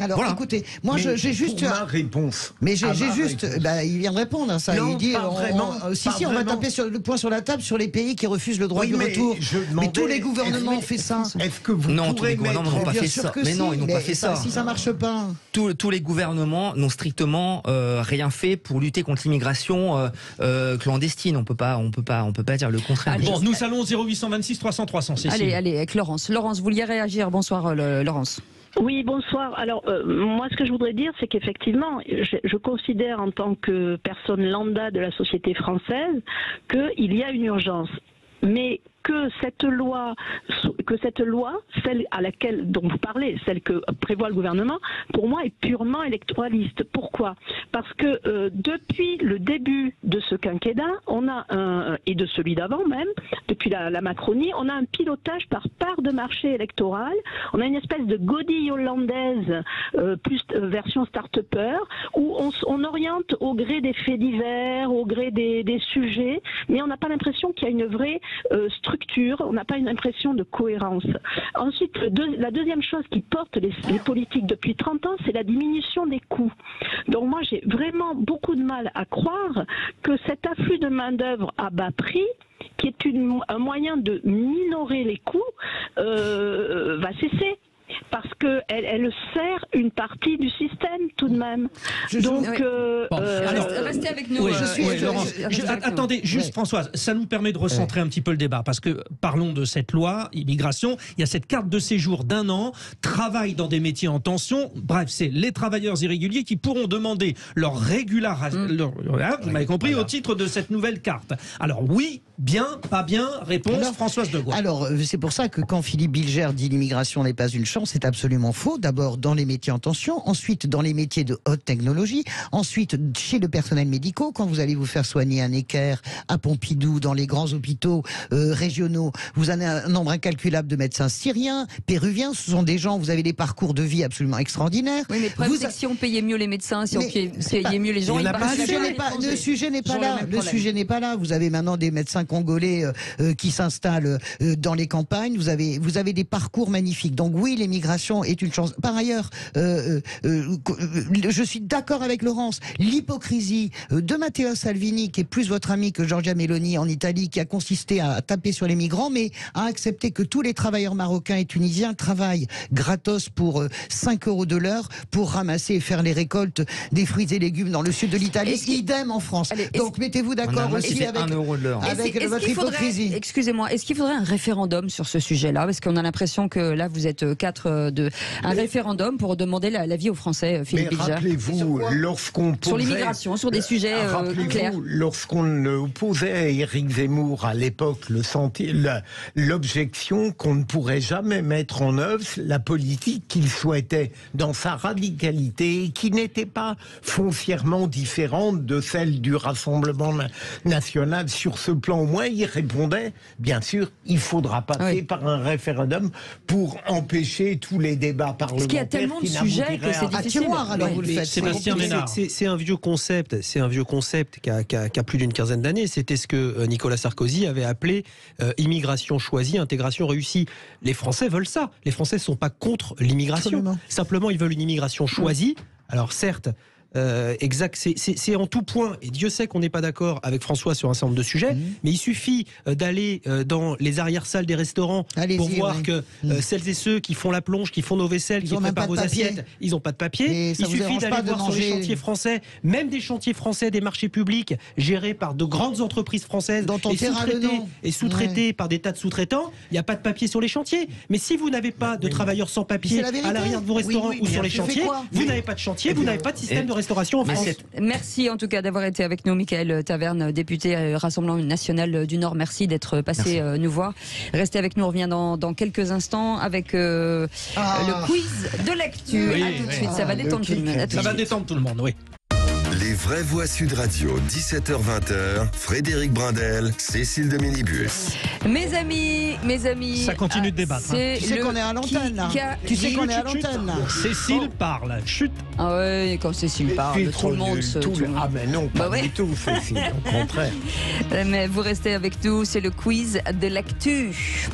Alors, écoutez, moi j'ai juste ma réponse. Mais j'ai juste, il vient de répondre à ça. Non, il dit, on va taper le poing sur la table sur les pays qui refusent le droit de retour. Mais tous les gouvernements ont fait ça. Est-ce que vous tous les gouvernements n'ont pas fait ça. Mais non, ils n'ont pas fait ça. Si ça marche pas. Tous les gouvernements n'ont strictement rien fait pour lutter contre l'immigration clandestine. On peut pas dire le contraire. Allez, bon, nous allons 0826 300 300. Allez, avec Laurence. Laurence, vous vouliez réagir? Bonsoir, Laurence. Oui, bonsoir. Alors, moi, ce que je voudrais dire, c'est qu'effectivement, je considère en tant que personne lambda de la société française qu'il y a une urgence. Mais que cette loi, celle dont vous parlez, celle que prévoit le gouvernement, pour moi est purement électoraliste. Pourquoi? Parce que depuis le début de ce quinquennat, on a et de celui d'avant même, depuis la Macronie, on a un pilotage par part de marché électoral. On a une espèce de godille hollandaise, plus version start-upper, où on oriente au gré des faits divers, au gré des sujets, mais on n'a pas l'impression qu'il y a une vraie structure, on n'a pas une impression de cohérence. Ensuite, la deuxième chose qui porte les politiques depuis 30 ans, c'est la diminution des coûts. Donc moi, j'ai vraiment beaucoup de mal à croire que cet afflux de main-d'œuvre à bas prix, qui est un moyen de minorer les coûts, va cesser. Parce qu'elle sert une partie du système tout de même. Restez avec nous. Attendez, juste Françoise, ça nous permet de recentrer un petit peu le débat. Parce que parlons de cette loi immigration. Il y a cette carte de séjour d'1 an, travail dans des métiers en tension. Bref, c'est les travailleurs irréguliers qui pourront demander leur régularisation, vous m'avez compris, au titre de cette nouvelle carte. Alors oui, bien, pas bien, réponse Françoise de Gaulle. Alors c'est pour ça que quand Philippe Bilger dit l'immigration n'est pas une chance, c'est absolument faux. D'abord dans les métiers en tension, ensuite dans les métiers de haute technologie, ensuite chez le personnel médical, quand vous allez vous faire soigner à Necker, à Pompidou, dans les grands hôpitaux régionaux, vous avez un nombre incalculable de médecins syriens, péruviens, ce sont des gens, vous avez des parcours de vie absolument extraordinaires. Oui, mais le problème, c'est que si on payait mieux les médecins, si on payait mieux les gens, le sujet n'est pas là. Le sujet n'est pas là. Vous avez maintenant des médecins congolais qui s'installent dans les campagnes. Vous avez des parcours magnifiques. Donc oui, l'immigration est une chance. Par ailleurs, je suis d'accord avec Laurence. L'hypocrisie de Matteo Salvini, qui est plus votre ami que Giorgia Meloni en Italie, qui a consisté à taper sur les migrants, mais à accepter que tous les travailleurs marocains et tunisiens travaillent gratos pour 5 € de l'heure pour ramasser et faire les récoltes des fruits et légumes dans le sud de l'Italie. Idem en France. Donc mettez-vous d'accord aussi avec 1 € de l'heure. Avec votre hypocrisie. Excusez-moi, est-ce qu'il faudrait un référendum sur ce sujet-là? Parce qu'on a l'impression que là, vous êtes 4 un référendum pour demander l'avis aux Français, Philippe Bilger. Rappelez-vous, lorsqu'on posait... Sur l'immigration, sur des sujets clairs. Lorsqu'on opposait à Éric Zemmour à l'époque l'objection qu'on ne pourrait jamais mettre en œuvre la politique qu'il souhaitait dans sa radicalité, qui n'était pas foncièrement différente de celle du Rassemblement national. Sur ce plan, au moins, il répondait, bien sûr, il faudra passer par un référendum pour empêcher tous les débats parlementaires. Parce qu'il y a tellement de sujets que c'est difficile. Sébastien Ménard. C'est un vieux concept qui a plus d'une quinzaine d'années. C'était ce que Nicolas Sarkozy avait appelé immigration choisie, intégration réussie. Les Français veulent ça. Les Français ne sont pas contre l'immigration. Simplement, ils veulent une immigration choisie. Alors certes, exact, c'est en tout point, et Dieu sait qu'on n'est pas d'accord avec François sur un certain nombre de sujets, mais il suffit d'aller dans les arrière-salles des restaurants pour voir que celles et ceux qui font la plonge, qui font nos vaisselles, qui préparent vos assiettes, ils n'ont pas de papier. Il suffit d'aller voir sur les chantiers français, même des chantiers français, des marchés publics gérés par de grandes entreprises françaises et sous-traités par des tas de sous-traitants, il n'y a pas de papier sur les chantiers. Mais si vous n'avez pas de travailleurs sans papier à l'arrière de vos restaurants ou sur les chantiers, vous n'avez pas de chantier, vous n'avez pas de système de restauration en France. Merci en tout cas d'avoir été avec nous, Michael Taverne, député Rassemblement National du Nord. Merci d'être passé nous voir. Restez avec nous, on revient dans quelques instants avec le quiz de l'actu. Oui, à tout de suite, ça va détendre tout le monde. Ça va détendre tout le monde, oui. Les vraies voix Sud Radio, 17h-20h, Frédéric Brindel, Cécile de Minibus. Mes amis. Ça continue de débattre. Tu sais qu'on est à l'antenne, là. Tu sais qu'on est à l'antenne, là. Cécile parle. Chut. Ah ouais, quand Cécile parle, tout le monde se... Ah mais non, pas du tout, Cécile, au contraire. Mais vous restez avec nous, c'est le quiz de l'actu.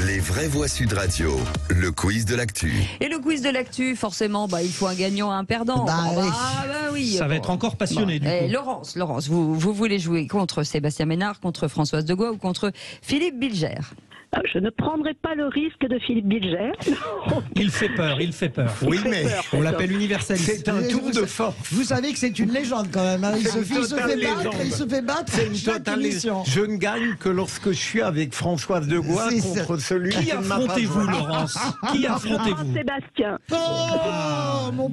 Les vraies voix Sud Radio, le quiz de l'actu. Et le quiz de l'actu, forcément, il faut un gagnant et un perdant. Oui. Ça va être encore passionné, du coup. Laurence, vous voulez jouer contre Sébastien Ménard, contre Françoise de Gaulle ou contre Philippe Bilger? Je ne prendrai pas le risque de Philippe Bilger. Il fait peur, il fait peur. Oui, mais on l'appelle universaliste. C'est un tour de force. Vous savez que c'est une légende quand même. Hein. Il se fait battre. C'est une totale légende. Je ne gagne que lorsque je suis avec Françoise de Gaulle contre celui qui affrontez-vous, Laurence? Qui affrontez-vous? Sébastien.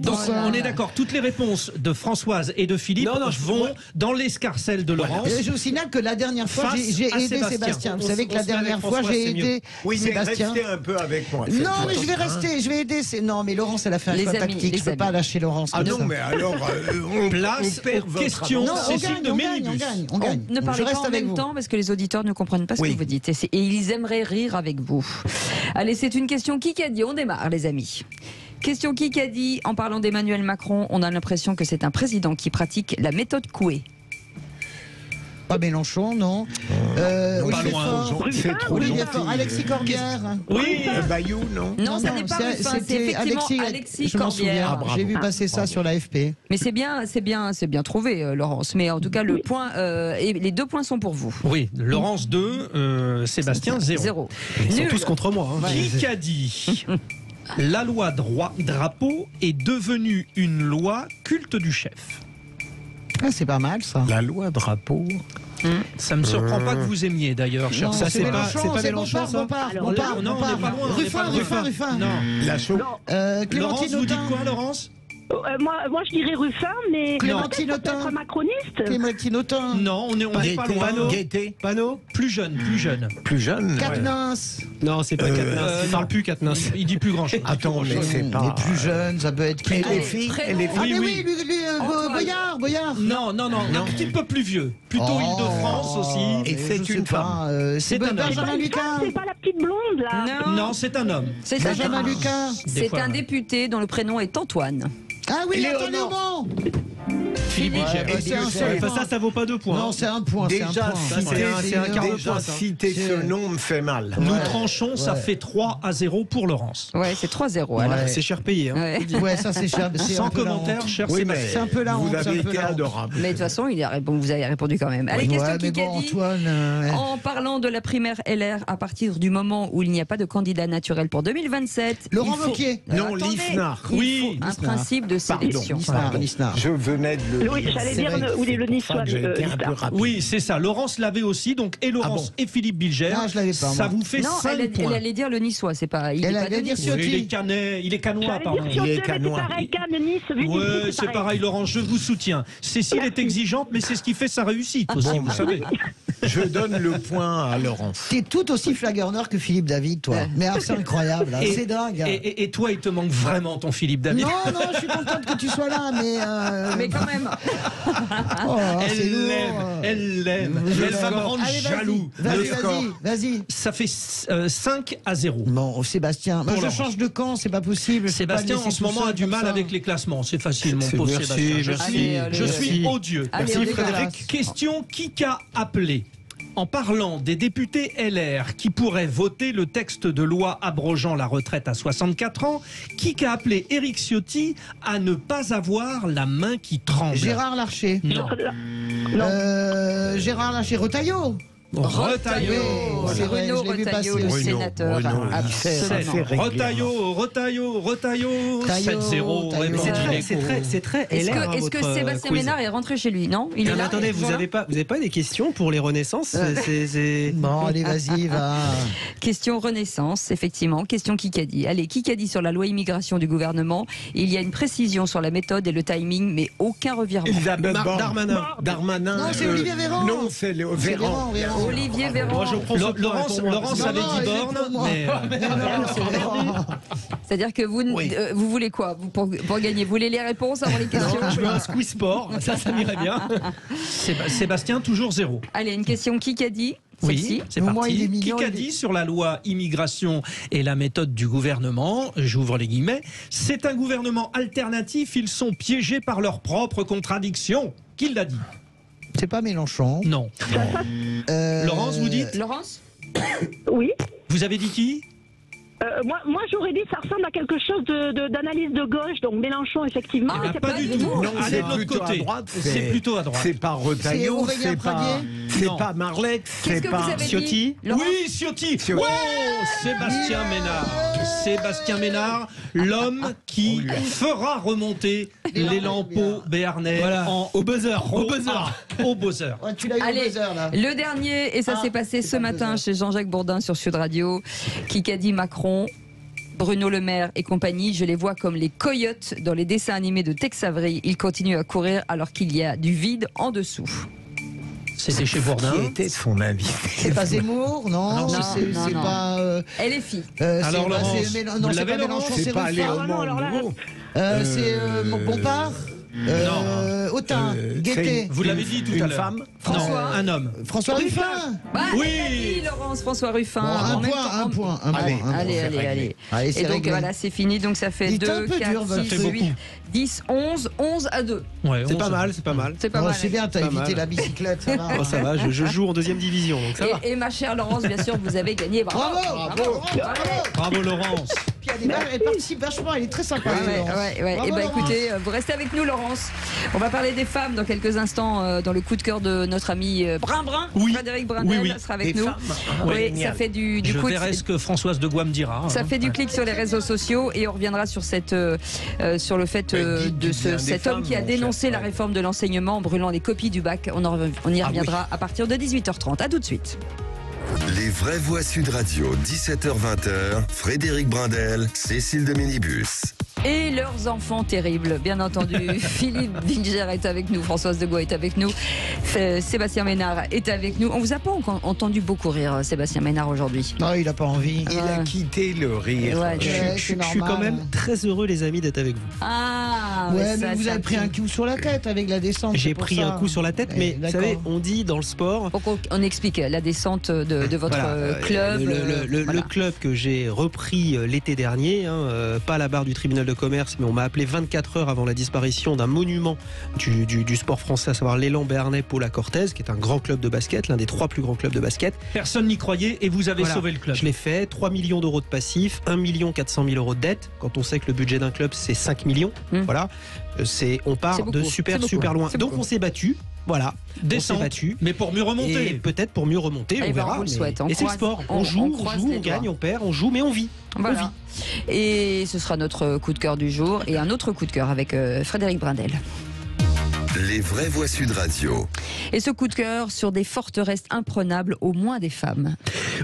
Donc, on est d'accord, toutes les réponses de Françoise et de Philippe vont dans l'escarcelle de Laurence. Je vous signale que la dernière fois, j'ai aidé Sébastien. Vous savez que la dernière fois, j'ai aidé Sébastien. Restez un peu avec moi. Non, mais je vais rester, je vais aider. Non, mais Laurence, elle a fait un choix tactique. Je ne peux pas lâcher Laurence. Ah non, mais alors, on perd votre question. Cécile de Mélibus. On gagne. Ne parlez pas en même temps parce que les auditeurs ne comprennent pas ce que vous dites. Et ils aimeraient rire avec vous. Allez, c'est une question Kikadi. On démarre, les amis. Question Kikadi. En parlant d'Emmanuel Macron, on a l'impression que c'est un président qui pratique la méthode Coué. Pas Mélenchon, non. Pas loin. C'est trop gentil. Alexis Corbière. Oui. Bayou, non. Non, ça n'est pas Ruffin, c'est effectivement Alexis Corbière. J'ai vu passer ça sur l'AFP. Mais c'est bien trouvé, Laurence. Mais en tout cas, le point, et les 2 points sont pour vous. Oui, Laurence 2, Sébastien 0. Ils sont tous contre moi. Hein. Qui a dit la loi drapeau est devenue une loi culte du chef? Ah, c'est pas mal ça. La loi drapeau. Ça me surprend pas que vous aimiez d'ailleurs, cher. Ça c'est pas Mélenchon, ça. On part. Non, on n'est pas loin. Ruffin. Non. La chose. Laurence, vous dites quoi, Laurence? Moi, je dirais Ruffin, mais peut-être macroniste. Clémentine Autain. Non, on n'est pas loin. Panot. Plus jeune. Quatennens. Non, c'est pas Quatennens. Il parle plus Quatennens. Il dit plus grand-chose. Attends, mais c'est pas. Les plus jeunes, ça peut être qui? Oui. Boyard. Non, un petit peu plus vieux. Plutôt Île-de-France aussi. Et c'est une femme. C'est Benjamin Lucas. C'est pas la petite blonde, là. Non, c'est un homme. C'est Benjamin Lucas. C'est un député dont le prénom est Antoine. Ah oui, Léaumont. Philippe Bilger. Ça vaut pas 2 points. Non, c'est un point. Déjà, c'est un quart de point. Citer ce nom me fait mal. Nous tranchons, ça fait 3-0 pour Laurence. Ouais, c'est 3-0. Alors. C'est cher payé. Hein. Ouais, ça c'est cher. Sans commentaire, cher Sébastien. C'est un peu la honte. Vous avez été adorable. Mais de toute façon, vous avez répondu quand même. Allez, question qui a dit. Antoine, En parlant de la primaire LR, à partir du moment où il n'y a pas de candidat naturel pour 2027, Laurent Wauquiez. Non, Lisnard. Oui, un principe de sélection. Lisnard. Je venais de le. Oui, j'allais dire le Niçois. Oui, c'est ça. Laurence l'avait aussi, donc et Laurence et Philippe Bilger. Ah, je l'avais pas. Ça vous fait 5 points. Elle allait dire le Niçois, c'est pas. Il allait dire Ciotti. Il est canois, pardon. Il est canois. Ouais, c'est pareil, Laurence, je vous soutiens. Cécile est exigeante, mais c'est ce qui fait sa réussite aussi, vous savez. Je donne le point à Laurence. T'es tout aussi flagorneur que Philippe David, toi. Mais c'est incroyable, hein. C'est dingue. Et toi, il te manque vraiment ton Philippe David. Non, je suis contente que tu sois là, mais quand même. Elle l'aime. Elle va me rendre jaloux. Vas-y. Ça fait 5-0. Bon, Sébastien, je change de camp, c'est pas possible. Sébastien, en ce moment, a du mal avec les classements. C'est facile, mon pauvre Sébastien. Je suis odieux. Merci, Frédéric. Question qui a appelé? En parlant des députés LR qui pourraient voter le texte de loi abrogeant la retraite à 64 ans, qui a appelé Éric Ciotti à ne pas avoir la main qui tremble? Gérard Larcher. Non. Gérard Larcher, Retailleau. Retailleau, c'est Bruno Retailleau, le sénateur. Retailleau, 7-0. C'est très. Est-ce que Sébastien Ménard est rentré chez lui? Non, il est là. Attendez, vous n'avez pas des questions pour les Renaissances? Bon, allez, vas-y, va. Question Renaissance, effectivement. Question Kikadi. Allez, Kikadi sur la loi immigration du gouvernement. Il y a une précision sur la méthode et le timing, mais aucun revirement. Darmanin. Non, c'est Olivier Véran. Non, c'est Véran. Olivier Véran. Laurence avait 10 bornes. C'est-à-dire que vous voulez quoi pour gagner? Vous voulez les réponses avant les questions? Je veux un squeeze sport, ça m'irait bien. Sébastien, toujours 0. Allez, une question Kikadi. Oui, c'est parti. Qui a dit sur la loi immigration et la méthode du gouvernement, j'ouvre les guillemets, c'est un gouvernement alternatif, ils sont piégés par leurs propres contradictions. Qui l'a dit? C'est pas Mélenchon. Non. Laurence, vous dites? Laurence? Oui. Vous avez dit qui? Moi j'aurais dit ça ressemble à quelque chose d'analyse de gauche, donc Mélenchon effectivement. Pas du tout. Non, c'est plutôt à droite. C'est plutôt à droite. C'est pas Retailleau, C'est pas Marlex, Qu'est-ce c'est que pas vous avez dit, Ciotti. Laurent ? Oui, Ciotti. Oh, Sébastien Ménard. Sébastien Ménard, l'homme qui fera remonter les lampeaux béarnais au buzzer. Au buzzer. Tu l'as eu Allez, au buzzer, là. le dernier, et ça s'est passé ce matin chez Jean-Jacques Bourdin sur Sud Radio, qui a dit Macron, Bruno Le Maire et compagnie, je les vois comme les coyotes dans les dessins animés de Tex Avery. Ils continuent à courir alors qu'il y a du vide en dessous. C'était chez Bourdin. Qui était son invité? C'est pas Zemmour, non, c'est pas. Elle est fille. Alors Laurence, non, vous c'est l'avez, pas Laurence? Mélenchon, C'est pas Léon Nouveau. C'est Bompard. Autain, Guettet. Vous l'avez dit tout à l'heure. Une femme? François. Non, un homme. François Ruffin. Oui. Elle a dit, Laurence, François Ruffin. Bon, un point. Allez. Allez, Et donc voilà, c'est fini. Donc ça fait Il est un 2, peu 4, dur, 6, 8, 10, 11 à 2. Ouais, C'est pas mal, c'est pas mal. C'est pas mal. C'est bien, t'as Pas évité mal. la bicyclette, ça va. Oh, ça va, je joue en 2e division, donc ça va. Et ma chère Laurence, bien sûr, vous avez gagné. Bravo. Bravo Laurence. Puis elle participe vachement, elle est très sympa. Ouais. Bravo, Et ben Laurence. écoutez, vous restez avec nous, Laurence. On va parler des femmes dans quelques instants dans le coup de cœur de notre ami Brun. Frédéric Brindel sera avec nous. Oui, ça fait du Je coup. verrai ce que Françoise de Gouin me dira. Ça fait du clic sur les réseaux sociaux et on reviendra sur sur le fait de cet homme qui a dénoncé la réforme de l'enseignement en brûlant les copies du bac. On y reviendra à partir de 18h30. À tout de suite. Les vraies voix Sud Radio, 17h-20h, Frédéric Brindel, Cécile de Minibus. Et leurs enfants terribles, bien entendu. Philippe Bilger est avec nous, Françoise de Gouin est avec nous, Sébastien Ménard est avec nous. On vous a pas entendu beaucoup rire, Sébastien Ménard, aujourd'hui. Non, il a pas envie. Il a quitté le rire. Je suis quand même très heureux, les amis, d'être avec vous. Ah, mais vous avez pris un coup sur la tête avec la descente. J'ai pris un coup sur la tête, mais vous savez, on dit dans le sport. On explique la descente de votre club. Le club que j'ai repris l'été dernier, pas la barre du tribunal de commerce, mais on m'a appelé 24 heures avant la disparition d'un monument du sport français, à savoir l'élan béarnais Paula Cortez, qui est un grand club de basket, l'un des 3 plus grands clubs de basket. Personne n'y croyait et vous avez sauvé le club. Je l'ai fait, 3 millions d'euros de passifs, 1 400 000 euros de dette. Quand on sait que le budget d'un club c'est 5 millions, voilà, on part de super loin. Donc on s'est battu. Voilà, descente, mais pour mieux remonter. Et peut-être pour mieux remonter, on verra. On le souhaite. Et c'est le sport. On joue, on gagne, on perd, on joue, mais on vit. Voilà. Et ce sera notre coup de cœur du jour et un autre coup de cœur avec Frédéric Brindel. Les vraies voix Sud Radio. Et ce coup de cœur sur des forteresses imprenables aux moins des femmes.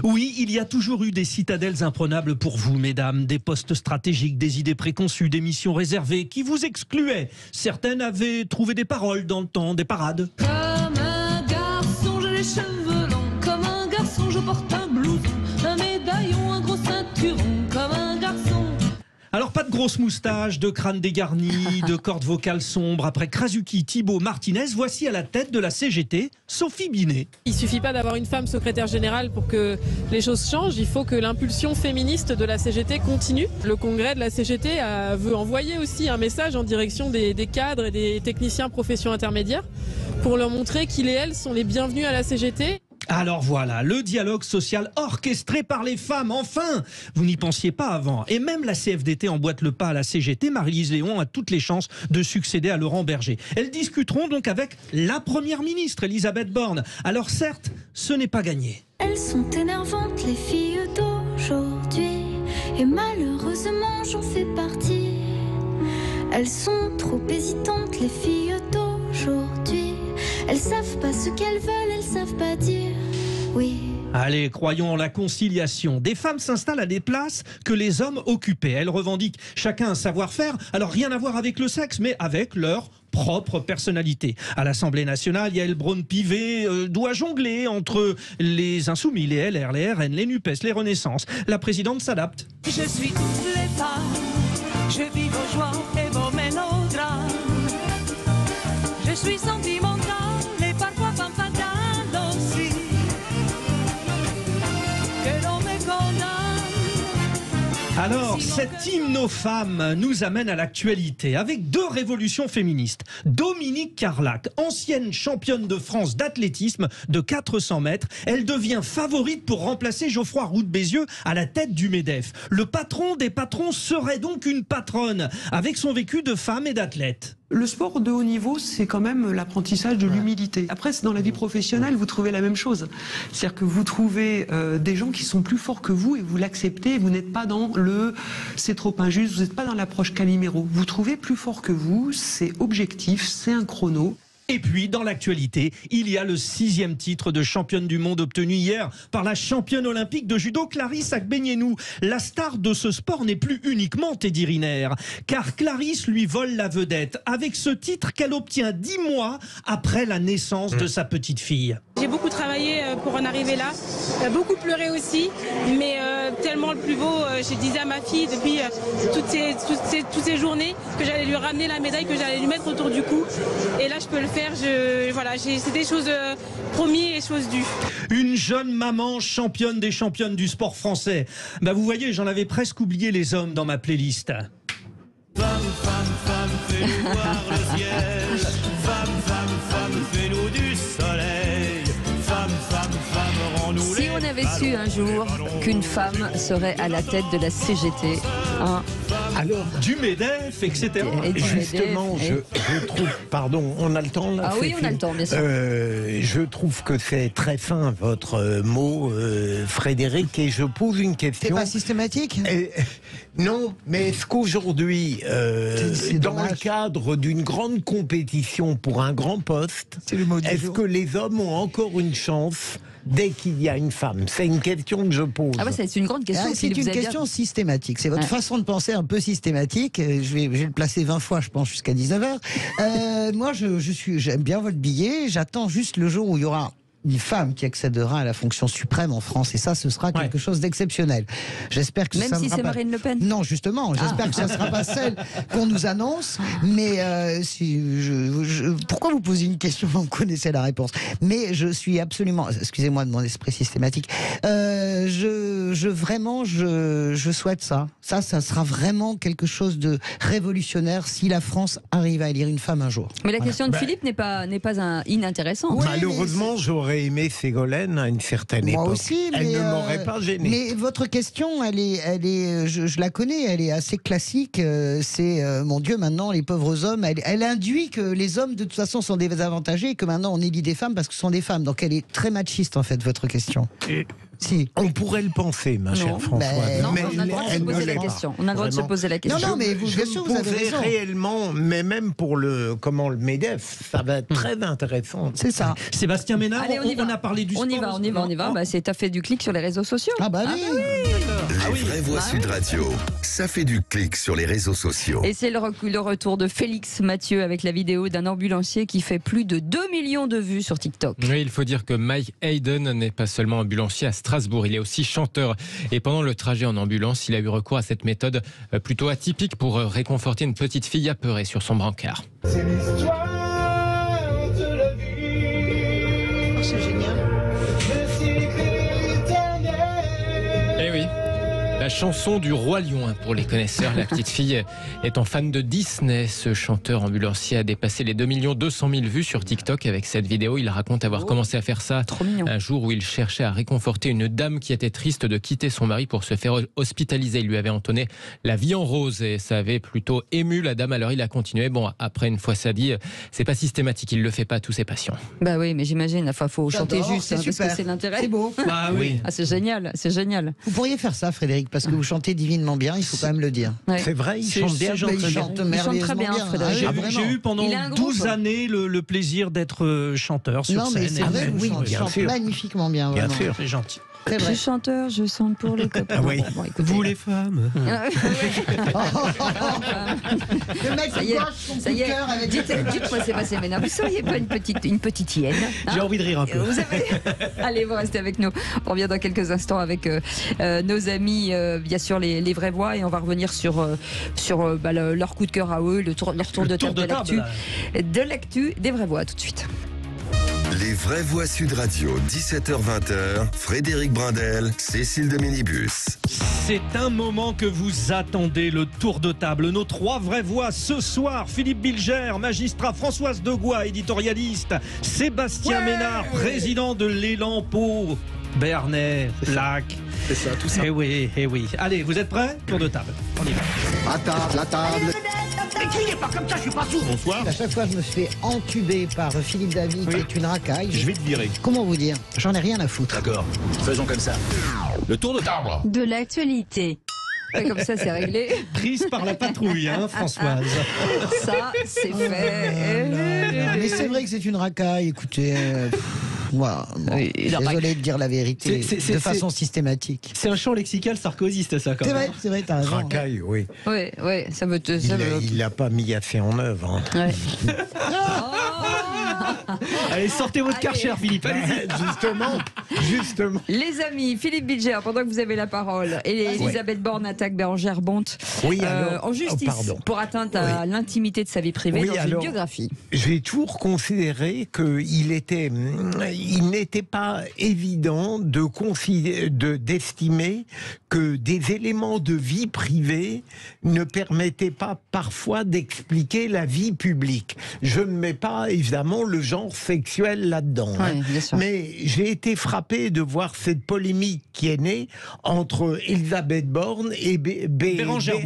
Oui, il y a toujours eu des citadelles imprenables pour vous, mesdames, des postes stratégiques, des idées préconçues, des missions réservées qui vous excluaient. Certaines avaient trouvé des paroles dans le temps, des parades. Comme un garçon, j'ai les cheveux longs. Comme un garçon, je porte un blouson, un médaillon, un gros ceinturon. Comme un garçon. Alors pas de grosses moustaches, de crânes dégarnis, de cordes vocales sombres. Après Krasuki, Thibault, Martinez, voici à la tête de la CGT, Sophie Binet. Il ne suffit pas d'avoir une femme secrétaire générale pour que les choses changent. Il faut que l'impulsion féministe de la CGT continue. Le congrès de la CGT veut envoyer aussi un message en direction des cadres et des techniciens professions intermédiaires pour leur montrer qu'ils et elles sont les bienvenus à la CGT. Alors voilà, le dialogue social orchestré par les femmes, enfin! Vous n'y pensiez pas avant. Et même la CFDT emboîte le pas à la CGT. Maryse Léon a toutes les chances de succéder à Laurent Berger. Elles discuteront donc avec la première ministre, Elisabeth Borne. Alors certes, ce n'est pas gagné. Elles sont énervantes, les filles d'aujourd'hui. Et malheureusement, j'en fais partie. Elles sont trop hésitantes, les filles d'aujourd'hui. Elles savent pas ce qu'elles veulent, elles savent pas dire oui. Allez, croyons en la conciliation. Des femmes s'installent à des places que les hommes occupaient. Elles revendiquent chacun un savoir-faire, alors rien à voir avec le sexe, mais avec leur propre personnalité. À l'Assemblée nationale, Yael Braun-Pivet doit jongler entre les Insoumis, les LR, les RN, les NUPES, les Renaissances. La présidente s'adapte. Je suis toutes les femmes, je vis vos joies et vos mélodrames. Je suis sentimentale et parfois femme fatale aussi. Que l'on me condamne. Alors, cet hymne aux femmes nous amène à l'actualité avec 2 révolutions féministes. Dominique Carlac, ancienne championne de France d'athlétisme de 400 mètres, elle devient favorite pour remplacer Geoffroy Roux de Bézieux à la tête du MEDEF. Le patron des patrons serait donc une patronne, avec son vécu de femme et d'athlète. Le sport de haut niveau, c'est quand même l'apprentissage de l'humilité. Après, dans la vie professionnelle, vous trouvez la même chose. C'est-à-dire que vous trouvez des gens qui sont plus forts que vous et vous l'acceptez. Vous n'êtes pas dans le « c'est trop injuste », vous n'êtes pas dans l'approche Calimero. Vous trouvez plus fort que vous, c'est objectif, c'est un chrono. Et puis, dans l'actualité, il y a le 6e titre de championne du monde obtenu hier par la championne olympique de judo Clarisse Agbenienou. La star de ce sport n'est plus uniquement Teddy Riner, car Clarisse lui vole la vedette avec ce titre qu'elle obtient 10 mois après la naissance de sa petite fille. J'ai beaucoup travaillé pour en arriver là, beaucoup pleuré aussi, mais tellement le plus beau, je disais à ma fille depuis toutes ces journées que j'allais lui ramener la médaille, que j'allais lui mettre autour du cou. Et là, je peux le faire. C'est des choses promis et choses dues. Une jeune maman championne des championnes du sport français. Vous voyez, j'en avais presque oublié les hommes dans ma playlist. Femme, fais-nous voir le ciel. Femme, fais-nous du soleil. Femme, rends-nous les... Si on avait su un jour qu'une femme serait à la tête de la CGT, alors du MEDEF, etc. Justement, je trouve, pardon, on a le temps là? Ah oui, on a le temps, bien sûr. Je trouve que c'est très fin votre mot, Frédéric, et je pose une question. C'est pas systématique? Non, mais est-ce qu'aujourd'hui, dans le cadre d'une grande compétition pour un grand poste, est-ce que les hommes ont encore une chance dès qu'il y a une femme? C'est une question que je pose. Ah bah c'est une grande question. C'est une question systématique. C'est votre façon de penser un peu systématique. Je vais le placer 20 fois, je pense, jusqu'à 19h. Moi, j'aime bien votre billet. J'attends juste le jour où il y aura une femme qui accédera à la fonction suprême en France, et ça, ce sera quelque chose d'exceptionnel. J'espère que même ça si sera c'est pas... Marine Le Pen. Non, justement, j'espère que ça ne sera pas celle qu'on nous annonce. Mais pourquoi vous posez une question? Vous connaissez la réponse. Mais je suis absolument, excusez-moi de mon esprit systématique. Je souhaite ça. Ça sera vraiment quelque chose de révolutionnaire si la France arrive à élire une femme un jour. Mais la question de Philippe n'est pas inintéressante. Oui, malheureusement, j'aurais aimé Ségolène à une certaine époque. Moi aussi, elle ne m'aurait pas gêné. Mais votre question, elle est, je la connais, elle est assez classique. C'est, mon Dieu, maintenant, les pauvres hommes, elle induit que les hommes, de toute façon, sont désavantagés et que maintenant, on élit des femmes parce que ce sont des femmes. Donc, elle est très machiste, en fait, votre question. Si. On pourrait le penser, ma chère Françoise. Mais on a le droit de se poser la question. On a le droit de se poser la question. Non, mais bien sûr, vous avez raison. Réellement, mais même pour le MEDEF, ça va être très intéressant. C'est ça. Sébastien Ménard, allez, on a parlé du sport. On y va. T'as fait du clic sur les réseaux sociaux. Ah bah oui. Les vraies voix Sud Radio, ça fait du clic sur les réseaux sociaux. Et c'est le retour de Félix Mathieu avec la vidéo d'un ambulancier qui fait plus de 2 millions de vues sur TikTok. Oui, il faut dire que Mike Hayden n'est pas seulement ambulancier à Strasbourg, il est aussi chanteur. Et pendant le trajet en ambulance, il a eu recours à cette méthode plutôt atypique pour réconforter une petite fille apeurée sur son brancard. C'est l'histoire de la vie. Oh, c'est génial. Eh oui. La chanson du Roi Lion pour les connaisseurs. La petite fille étant fan de Disney, ce chanteur ambulancier a dépassé les 2 200 000 vues sur TikTok avec cette vidéo. Il raconte avoir commencé à faire ça un jour où il cherchait à réconforter une dame qui était triste de quitter son mari pour se faire hospitaliser. Il lui avait entonné La vie en rose et ça avait plutôt ému la dame. Alors il a continué. Bon, après une fois ça dit, c'est pas systématique, il le fait pas à tous ses patients. Bah oui, mais j'imagine, enfin faut chanter juste parce que c'est l'intérêt. C'est beau. Bah oui. Ah, c'est génial, c'est génial. Vous pourriez faire ça, Frédéric, parce que vous chantez divinement bien, il faut quand même le dire. Ouais. C'est vrai, il chante bien. Il chante très bien, Frédéric. J'ai eu pendant 12 années le plaisir d'être chanteur sur scène. Non, mais c'est vrai, oui, il chante magnifiquement bien. Bien sûr, c'est gentil. Je suis chanteur, je chante pour les copains. Oui. Bon, écoutez, vous les femmes. Le mec ça y est. Dites-moi Sébastien Ménard, vous seriez pas une petite hyène? J'ai envie de rire un peu. Allez, vous restez avec nous. On revient dans quelques instants avec nos amis, bien sûr les vraies voix, et on va revenir sur leur coup de cœur à eux, leur tour de table de l'actu des vraies voix. Tout de suite. Les vraies voix Sud Radio, 17h-20h, Frédéric Brindel, Cécile de Minibus. C'est un moment que vous attendez, le tour de table. Nos 3 vraies voix ce soir: Philippe Bilger, magistrat; Françoise Degois, éditorialiste; Sébastien Ménard, président de l'Élan Pau, Bernay, Lac. C'est ça, tout ça. Eh oui. Allez, vous êtes prêts? Tour de table. On y va. À table, la table. Et criez pas comme ça, je suis pas sourd. À chaque fois, je me fais entuber par Philippe David, qui est une racaille. Je vais te virer. Comment vous dire? J'en ai rien à foutre. D'accord, faisons comme ça. Le tour de table. De l'actualité. Et comme ça, c'est réglé. Prise par la patrouille, hein, Françoise. Ça, c'est fait. Mais c'est vrai que c'est une racaille, écoutez. Moi, désolé de dire la vérité de façon systématique. C'est un champ lexical sarkozyste, ça, quand même. C'est vrai, t'as raison. Racaille, oui. Oui, ça veut te. Il l'a pas mis assez en œuvre. Hein. Ouais. Allez, sortez votre Karcher, Philippe. Allez-y. Justement. Les amis, Philippe Bilger, pendant que vous avez la parole, et Elisabeth Borne attaque Bérangère Bonte en justice pour atteinte à l'intimité de sa vie privée dans une biographie. J'ai toujours considéré qu'il n'était pas évident d'estimer que des éléments de vie privée ne permettaient pas parfois d'expliquer la vie publique. Je ne mets pas évidemment le genre sexuel là-dedans. Mais j'ai été frappé de voir cette polémique qui est née entre Elisabeth Borne et Bérangère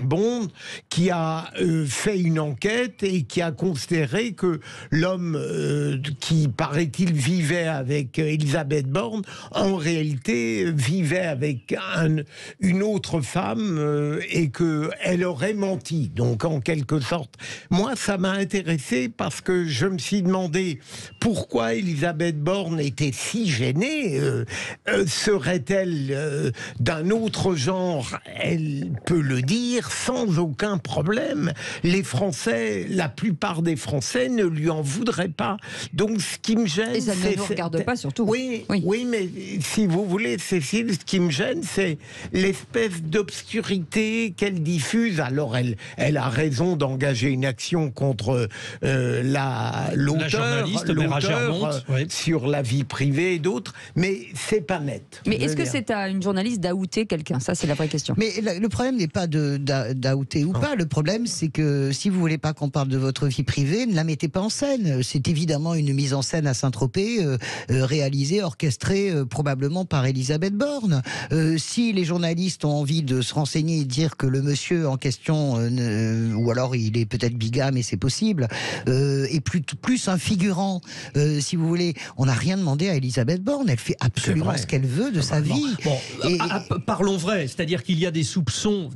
Bonte, qui a fait une enquête et qui a considéré que l'homme qui, paraît-il, vivait avec Elisabeth Borne, en réalité vivait avec une autre femme et qu'elle aurait menti. Donc, en quelque sorte, moi, ça m'a intéressé parce que je me suis demandé pourquoi Elisabeth Borne était si gênée. Serait-elle d'un autre genre? Elle peut le dire sans aucun problème. Les Français, la plupart des Français ne lui en voudraient pas. Donc ce qui me gêne... Et ça ne nous regarde pas surtout. Oui, mais si vous voulez, Cécile, ce qui me gêne, c'est l'espèce d'obscurité qu'elle diffuse. Alors elle a raison d'engager une action contre l'auteur sur la vie privée et d'autres, mais c'est pas net. Mais est-ce que c'est à une journaliste d'outer quelqu'un? Ça, c'est la vraie question. Mais le problème n'est pas d'outer ou pas. Le problème, c'est que si vous voulez pas qu'on parle de votre vie privée, ne la mettez pas en scène. C'est évidemment une mise en scène à Saint-Tropez, réalisée, orchestrée probablement par Elisabeth Borne. Si les journalistes ont envie de se renseigner et de dire que le monsieur en question, ou alors il est peut-être bigame, et c'est possible, est plus un figurant, si vous voulez, on n'a rien demandé à Elisabeth Borne. Elle fait absolument ce qu'elle veut de sa vie. Parlons vrai, c'est-à-dire qu'il y a des soupçons,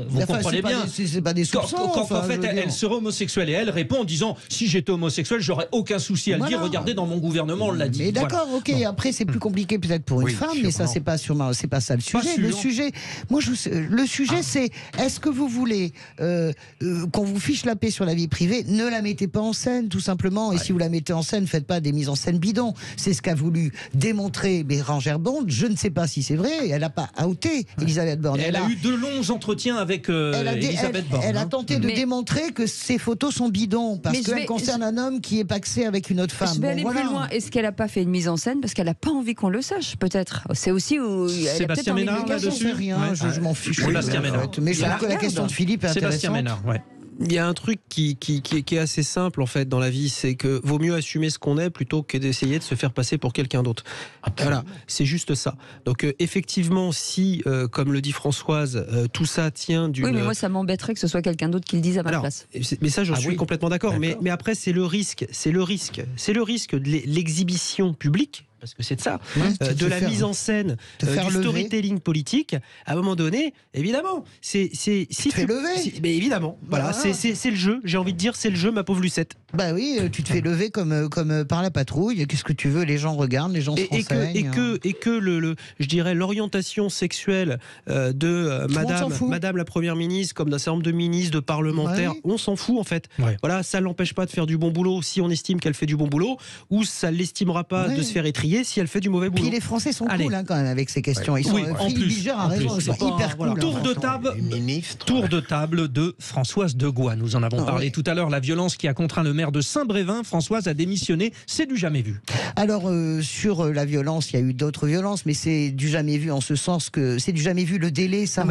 vous comprenez bien. C'est pas des soupçons. Quand en fait elle serait homosexuelle et elle répond en disant si j'étais homosexuel, j'aurais aucun souci à le dire. Regardez, dans mon gouvernement, on l'a dit. Mais d'accord, ok. Après, c'est plus compliqué peut-être pour une femme, mais ça, c'est pas ça le sujet. Le sujet, c'est est-ce que vous voulez qu'on vous fiche la paix sur la vie privée? Ne la mettez pas en scène, tout simplement. Et si vous la mettez en scène, faites pas des mises en scène bidons. C'est ce qu'a voulu démontrer Bérangère Bonte. Je ne sais pas si c'est vrai. Elle n'a pas outé Elisabeth Borne. Elle a eu de longs entretiens avec Elisabeth Borne. Elle a tenté de démontrer que ces photos sont bidons parce qu'elles concernent un homme qui est paxé avec une autre femme. Je vais aller plus loin. Est-ce qu'elle n'a pas fait une mise en scène parce qu'elle n'a pas envie qu'on le sache, peut-être? C'est aussi où Sébastien Ménard là-dessus. Je m'en fiche. Sébastien Ménard. Mais je trouve que la question de Philippe est intéressante. Sébastien Ménard, Il y a un truc qui est assez simple en fait dans la vie, c'est que vaut mieux assumer ce qu'on est plutôt que d'essayer de se faire passer pour quelqu'un d'autre. Voilà, c'est juste ça. Donc effectivement, si, comme le dit Françoise, tout ça tient d'une... Oui, mais moi ça m'embêterait que ce soit quelqu'un d'autre qui le dise à ma place. Mais ça, j'en suis complètement d'accord. Mais après, c'est le risque de l'exhibition publique. Parce que c'est de ça, de la mise en scène, du storytelling politique. À un moment donné, évidemment, mais évidemment, voilà, c'est le jeu. J'ai envie de dire, c'est le jeu, ma pauvre Lucette. Bah oui, tu te fais lever comme par la patrouille. Qu'est-ce que tu veux? Les gens regardent, les gens se renseignent. Et que je dirais l'orientation sexuelle de Madame la Première ministre, comme d'un certain nombre de ministres, de parlementaires, on s'en fout en fait. Voilà, ça l'empêche pas de faire du bon boulot si on estime qu'elle fait du bon boulot, ou ça l'estimera pas de se faire étrier si elle fait du mauvais boulot. Puis les Français sont cool quand même avec ces questions. Ils sont Philippe Bilger a raison, ils sont hyper cool. Tour de table de Françoise Degois. Nous en avons parlé tout à l'heure. La violence qui a contraint le maire de Saint-Brévin, Françoise, a démissionné. C'est du jamais vu. Alors sur la violence, il y a eu d'autres violences, mais c'est du jamais vu en ce sens que c'est du jamais vu. Le délai, ça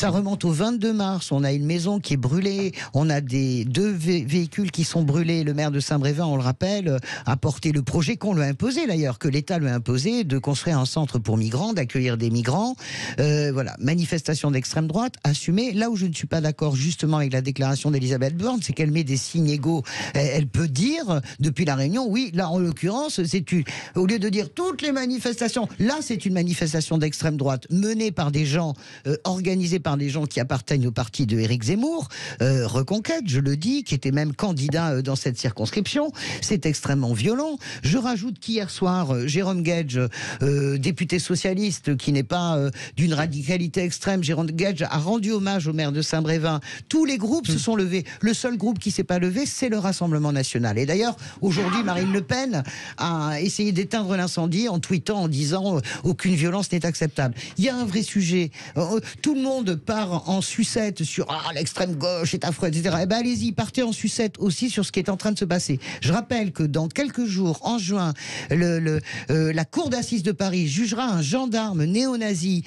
remonte au 22 mars. On a une maison qui est brûlée. On a deux véhicules qui sont brûlés. Le maire de Saint-Brévin, on le rappelle, a porté le projet qu'on lui a imposé. Là, il d'ailleurs que l'État lui a imposé de construire un centre pour migrants, d'accueillir des migrants. Voilà, manifestation d'extrême droite, assumée. Là où je ne suis pas d'accord justement avec la déclaration d'Elisabeth Borne, c'est qu'elle met des signes égaux. Elle peut dire, depuis la Réunion, oui, là en l'occurrence, au lieu de dire toutes les manifestations, là c'est une manifestation d'extrême droite menée par des gens, organisée par des gens qui appartiennent au parti de Éric Zemmour, Reconquête, je le dis, qui était même candidat dans cette circonscription. C'est extrêmement violent. Je rajoute qu'hier soir, Jérôme Guedj, député socialiste qui n'est pas d'une radicalité extrême, Jérôme Guedj a rendu hommage au maire de Saint-Brévin. Tous les groupes se sont levés. Le seul groupe qui ne s'est pas levé, c'est le Rassemblement national. Et d'ailleurs, aujourd'hui, Marine Le Pen a essayé d'éteindre l'incendie en tweetant, en disant aucune violence n'est acceptable. Il y a un vrai sujet. Tout le monde part en sucette sur l'extrême gauche est affreux, etc. Eh ben allez-y, partez en sucette aussi sur ce qui est en train de se passer. Je rappelle que dans quelques jours, en juin, la cour d'assises de Paris jugera un gendarme néo-nazi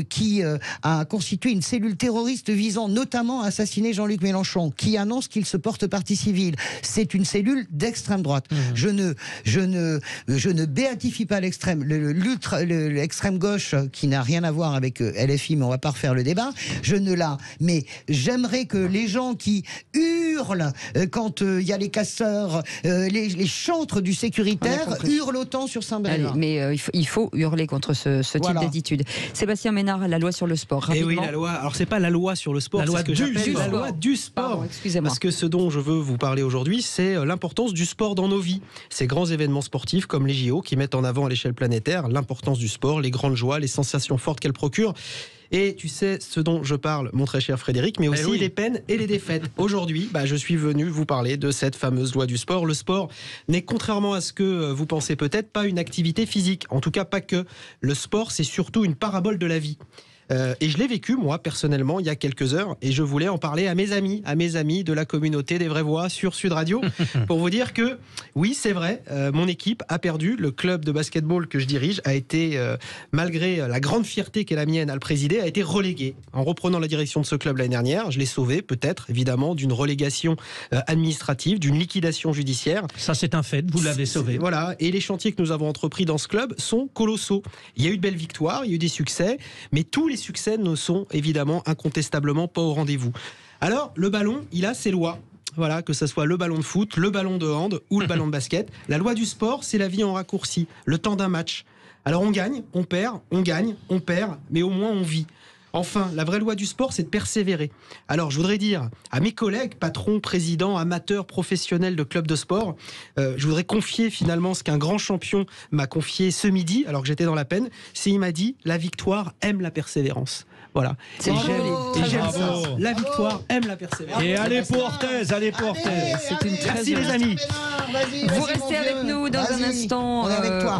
qui a constitué une cellule terroriste visant notamment à assassiner Jean-Luc Mélenchon, qui annonce qu'il se porte partie civile. C'est une cellule d'extrême droite. Je ne béatifie pas l'extrême gauche qui n'a rien à voir avec LFI, mais on va pas refaire le débat. Mais j'aimerais que les gens qui hurlent quand il y a les casseurs, les chantres du sécuritaire hurlent autant sur Saint-Brévin. Mais il faut hurler contre ce type d'attitude. Sébastien Ménard, la loi sur le sport. Et oui, la loi. Alors c'est pas la loi sur le sport, la loi du sport. Pardon, excusez-moi. Parce que ce dont je veux vous parler aujourd'hui, c'est l'importance du sport dans nos vies. Ces grands événements sportifs comme les JO qui mettent en avant à l'échelle planétaire l'importance du sport, les grandes joies, les sensations fortes qu'elle procure. Et tu sais ce dont je parle, mon très cher Frédéric, mais aussi les peines et les défaites. Aujourd'hui, je suis venu vous parler de cette fameuse loi du sport. Le sport n'est, contrairement à ce que vous pensez peut-être, pas une activité physique. En tout cas, pas que. Le sport, c'est surtout une parabole de la vie. Et je l'ai vécu, moi, personnellement, il y a quelques heures, et je voulais en parler à mes amis de la communauté des Vraies Voix sur Sud Radio, pour vous dire que, oui, c'est vrai, mon équipe a perdu. Le club de basketball que je dirige a été, malgré la grande fierté qu'est la mienne à le présider, a été relégué. En reprenant la direction de ce club l'année dernière, je l'ai sauvé, peut-être, évidemment, d'une relégation administrative, d'une liquidation judiciaire. Ça, c'est un fait, vous l'avez sauvé. Voilà, et les chantiers que nous avons entrepris dans ce club sont colossaux. Il y a eu de belles victoires, il y a eu des succès, mais tous les succès ne sont évidemment incontestablement pas au rendez-vous. Alors, le ballon, il a ses lois. Voilà, que ce soit le ballon de foot, le ballon de hand ou le ballon de basket. La loi du sport, c'est la vie en raccourci, le temps d'un match. Alors on gagne, on perd, on gagne, on perd, mais au moins on vit. Enfin, la vraie loi du sport, c'est de persévérer. Alors, je voudrais dire à mes collègues, patrons, présidents, amateurs, professionnels de clubs de sport, je voudrais confier finalement ce qu'un grand champion m'a confié ce midi, alors que j'étais dans la peine, c'est il m'a dit « La victoire aime la persévérance ». Voilà. C'est j'aime ça. La victoire aime la persévérance. Et allez pour Orthez, allez pour Orthez. C'est une très Merci les amis. Vous restez avec nous dans un instant.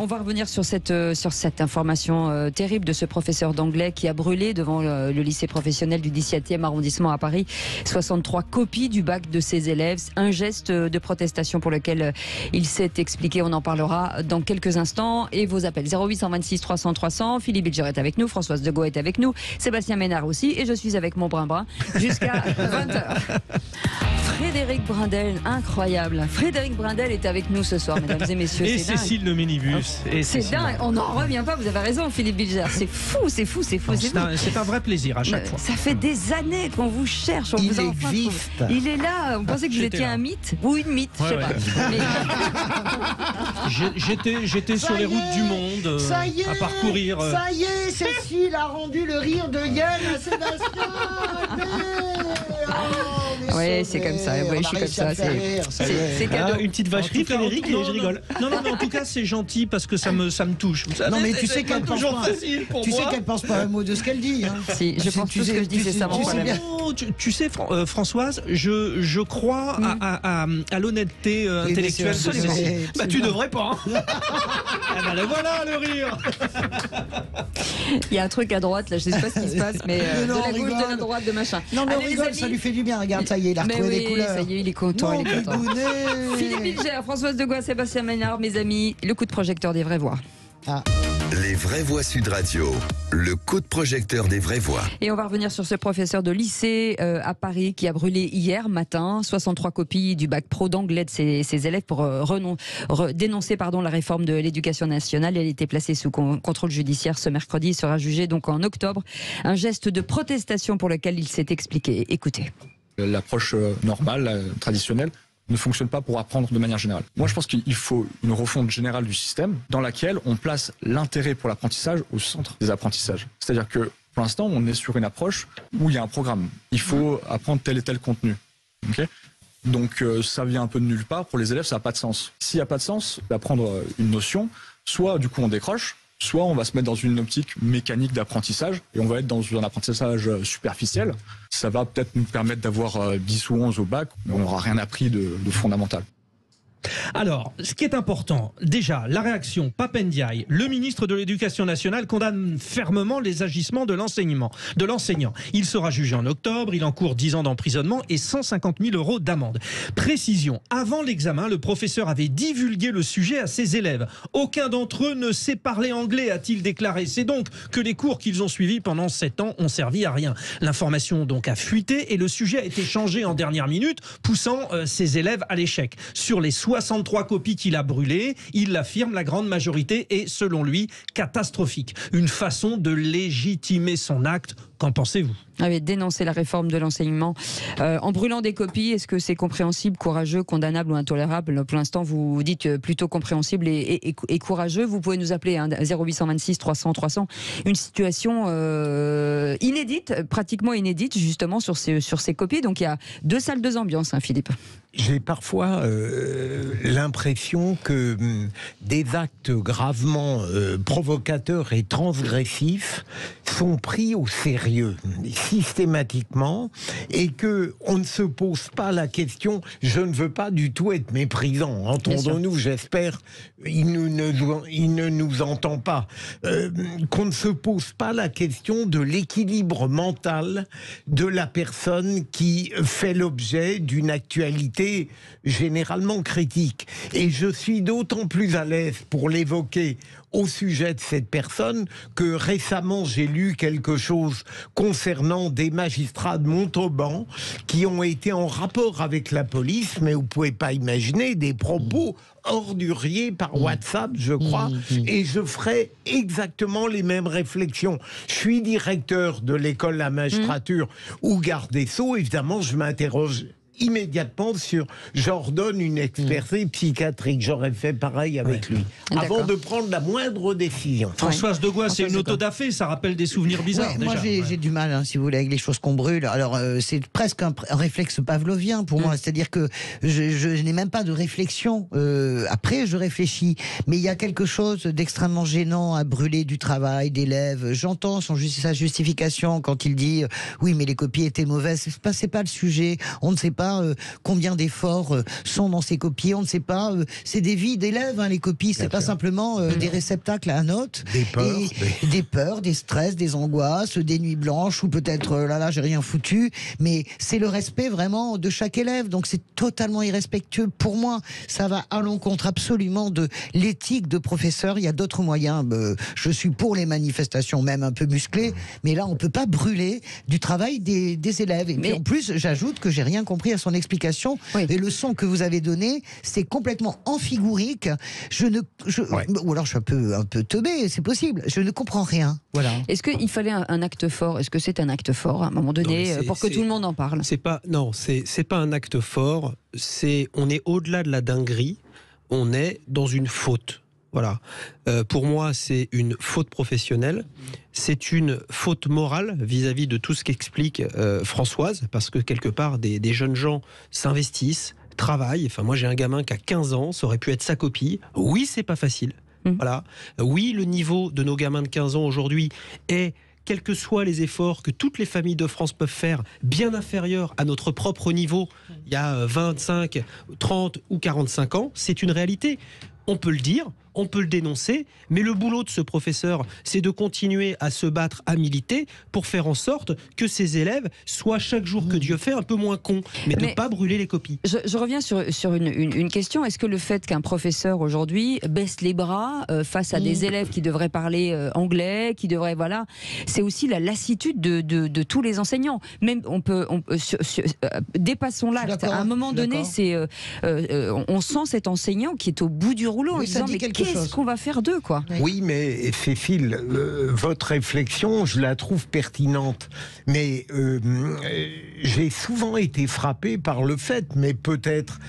On va revenir sur cette information terrible de ce professeur d'anglais qui a brûlé devant le lycée professionnel du 17e arrondissement à Paris 63 copies du bac de ses élèves. Un geste de protestation pour lequel il s'est expliqué. On en parlera dans quelques instants. Et vos appels 0826 300 300. Philippe Bilger est avec nous, Françoise Degault est avec nous, Sébastien Ménard aussi, et je suis avec mon brin-brin jusqu'à 20h. Frédéric Brindel, incroyable. Frédéric Brindel est avec nous ce soir, mesdames et messieurs. Et Cécile le minibus. C'est dingue, on n'en revient pas, vous avez raison Philippe Bilger. C'est fou. C'est un vrai plaisir à chaque fois. Ça fait des années qu'on vous cherche, on vous existe. Il est là, on pensait que vous étiez un mythe ou une mythe, je sais pas. Mais... J'étais sur les routes du monde à parcourir. Ça y est, Cécile a rendu le rire de Yann à Sébastien. Oui, c'est comme ça. Ouais, je suis comme ça. C'est cadeau. Une petite vacherie, Frédéric, et je rigole. Non, mais en tout cas, c'est gentil parce que ça me touche. Non, mais tu sais qu'elle pense pas. Tu sais qu'elle pense pas un mot de ce qu'elle dit. Si, je pense tout ce que je dis, c'est ça mon problème. Tu sais, Françoise, je crois à l'honnêteté intellectuelle de Cécile. Tu devrais pas. Le voilà, le rire. Il y a un truc à droite, là, je sais pas ce qui se passe, mais de la gauche, de la droite, de machin. Non, mais on rigole, ça lui fait du bien. Regarde, ça y est, il a retrouvé les couleurs. Ça y est, il est content. Philippe Bilger, Françoise Degault, Sébastien Ménard, mes amis, le coup de projecteur des Vraies Voix. Les vraies voix Sud Radio, le coup de projecteur des vraies voix. Et on va revenir sur ce professeur de lycée à Paris qui a brûlé hier matin 63 copies du bac pro d'anglais de ses élèves pour dénoncer la réforme de l'éducation nationale. Elle a été placée sous contrôle judiciaire ce mercredi. Il sera jugé donc en octobre. Un geste de protestation pour lequel il s'est expliqué. Écoutez. L'approche normale, traditionnelle, ne fonctionne pas pour apprendre de manière générale. Moi, je pense qu'il faut une refonte générale du système dans laquelle on place l'intérêt pour l'apprentissage au centre des apprentissages. C'est-à-dire que, pour l'instant, on est sur une approche où il y a un programme. Il faut apprendre tel et tel contenu. Okay ? Donc, ça vient un peu de nulle part. Pour les élèves, ça n'a pas de sens. S'il n'y a pas de sens d'apprendre une notion, soit, du coup, on décroche, soit on va se mettre dans une optique mécanique d'apprentissage et on va être dans un apprentissage superficiel. Ça va peut-être nous permettre d'avoir 10 ou 11 au bac, mais on n'aura rien appris de fondamental. Alors, ce qui est important, déjà, la réaction, Pape Ndiaye, le ministre de l'Éducation nationale, condamne fermement les agissements de l'enseignant. Il sera jugé en octobre, il encourt 10 ans d'emprisonnement et 150 000 € d'amende. Précision, avant l'examen, le professeur avait divulgué le sujet à ses élèves. Aucun d'entre eux ne sait parler anglais, a-t-il déclaré. C'est donc que les cours qu'ils ont suivis pendant 7 ans ont servi à rien. L'information donc a fuité et le sujet a été changé en dernière minute, poussant ses élèves à l'échec. Sur les 63 copies qu'il a brûlées, il l'affirme, la grande majorité est, selon lui, catastrophique. Une façon de légitimer son acte. Qu'en pensez-vous ? Dénoncer la réforme de l'enseignement en brûlant des copies, est-ce que c'est compréhensible, courageux, condamnable ou intolérable ? Pour l'instant, vous dites plutôt compréhensible et courageux. Vous pouvez nous appeler 0826 300 300. Une situation inédite, pratiquement inédite, justement, sur ces copies. Donc il y a 2 salles, 2 ambiances, Philippe. J'ai parfois l'impression que des actes gravement provocateurs et transgressifs sont pris au sérieux systématiquement et que on ne se pose pas la question. Je ne veux pas du tout être méprisant. Entendons-nous, j'espère. Il ne nous entend pas. Qu'on ne se pose pas la question de l'équilibre mental de la personne qui fait l'objet d'une actualité généralement critique. Et je suis d'autant plus à l'aise pour l'évoquer au sujet de cette personne que récemment j'ai lu quelque chose concernant des magistrats de Montauban qui ont été en rapport avec la police, mais vous ne pouvez pas imaginer des propos orduriers par WhatsApp, je crois, et je ferai exactement les mêmes réflexions. Je suis directeur de l'école de la magistrature ou garde des Sceaux, évidemment je m'interroge immédiatement sur, j'ordonne une expertise psychiatrique. J'aurais fait pareil avec lui, avant de prendre la moindre décision. Françoise de Gois, c'est une autodafé, ça rappelle des souvenirs bizarres. Moi j'ai du mal, si vous voulez, avec les choses qu'on brûle. Alors c'est presque un réflexe pavlovien pour moi, c'est-à-dire que je n'ai même pas de réflexion. Après je réfléchis, mais il y a quelque chose d'extrêmement gênant à brûler du travail d'élèves. J'entends sa justification quand il dit oui mais les copies étaient mauvaises. C'est pas le sujet, on ne sait pas combien d'efforts sont dans ces copies, on ne sait pas, c'est des vies d'élèves, les copies, c'est pas simplement des réceptacles à notes, des peurs, des stress, des angoisses, des nuits blanches, ou peut-être là j'ai rien foutu, mais c'est le respect vraiment de chaque élève, donc c'est totalement irrespectueux pour moi, ça va à l'encontre absolument de l'éthique de professeur. Il y a d'autres moyens, je suis pour les manifestations même un peu musclées, mais là on peut pas brûler du travail des élèves, et puis en plus j'ajoute que j'ai rien compris à son explication, et le son que vous avez donné, c'est complètement amphigurique. Ou alors je suis un peu teubé, c'est possible. Je ne comprends rien. Voilà. Est-ce qu'il fallait un acte fort ? Est-ce que c'est un acte fort à un moment donné pour que tout le monde en parle ? C'est pas un acte fort. On est au-delà de la dinguerie. On est dans une faute. Voilà. Pour moi, c'est une faute professionnelle. C'est une faute morale vis-à-vis de tout ce qu'explique Françoise, parce que quelque part, des jeunes gens s'investissent, travaillent. Enfin, moi, j'ai un gamin qui a 15 ans, ça aurait pu être sa copie. Oui, c'est pas facile. Voilà. Oui, le niveau de nos gamins de 15 ans aujourd'hui est, quels que soient les efforts que toutes les familles de France peuvent faire, bien inférieur à notre propre niveau il y a 25, 30 ou 45 ans. C'est une réalité. On peut le dire. on peut le dénoncer, mais le boulot de ce professeur, c'est de continuer à se battre, à militer, pour faire en sorte que ses élèves soient chaque jour que Dieu fait un peu moins cons, mais de ne pas brûler les copies. Je reviens sur une question. Est-ce que le fait qu'un professeur aujourd'hui baisse les bras face à des élèves qui devraient parler anglais, qui devraient, voilà, c'est aussi la lassitude de tous les enseignants. Même dépassons l'acte. À un moment donné, on sent cet enseignant qui est au bout du rouleau en disant mais qu'est-ce qu'on va faire d'eux, quoi. Oui, mais Cécile, votre réflexion, je la trouve pertinente. Mais j'ai souvent été frappé par le fait, mais peut-être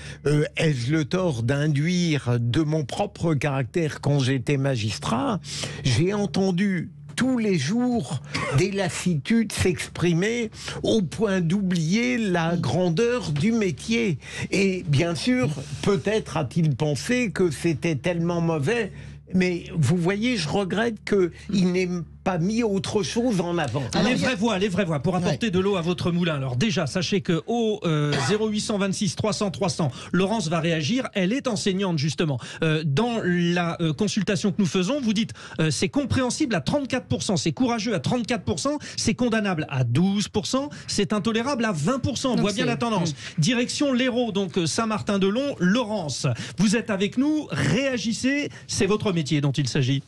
ai-je le tort d'induire de mon propre caractère quand j'étais magistrat, j'ai entendu tous les jours des lassitudes s'exprimer au point d'oublier la grandeur du métier. Et bien sûr, peut-être a-t-il pensé que c'était tellement mauvais, mais vous voyez, je regrette qu'il n'ait pas mis autre chose en avant. Les vraies voix, pour apporter de l'eau à votre moulin. Alors déjà, sachez que au 0826 300 300, Laurence va réagir. Elle est enseignante, justement. Dans la consultation que nous faisons, vous dites c'est compréhensible à 34%, c'est courageux à 34%, c'est condamnable à 12%, c'est intolérable à 20%. On voit bien la tendance. Direction l'Hérault, donc Saint-Martin-de-Long. Laurence, vous êtes avec nous, réagissez, c'est votre métier dont il s'agit.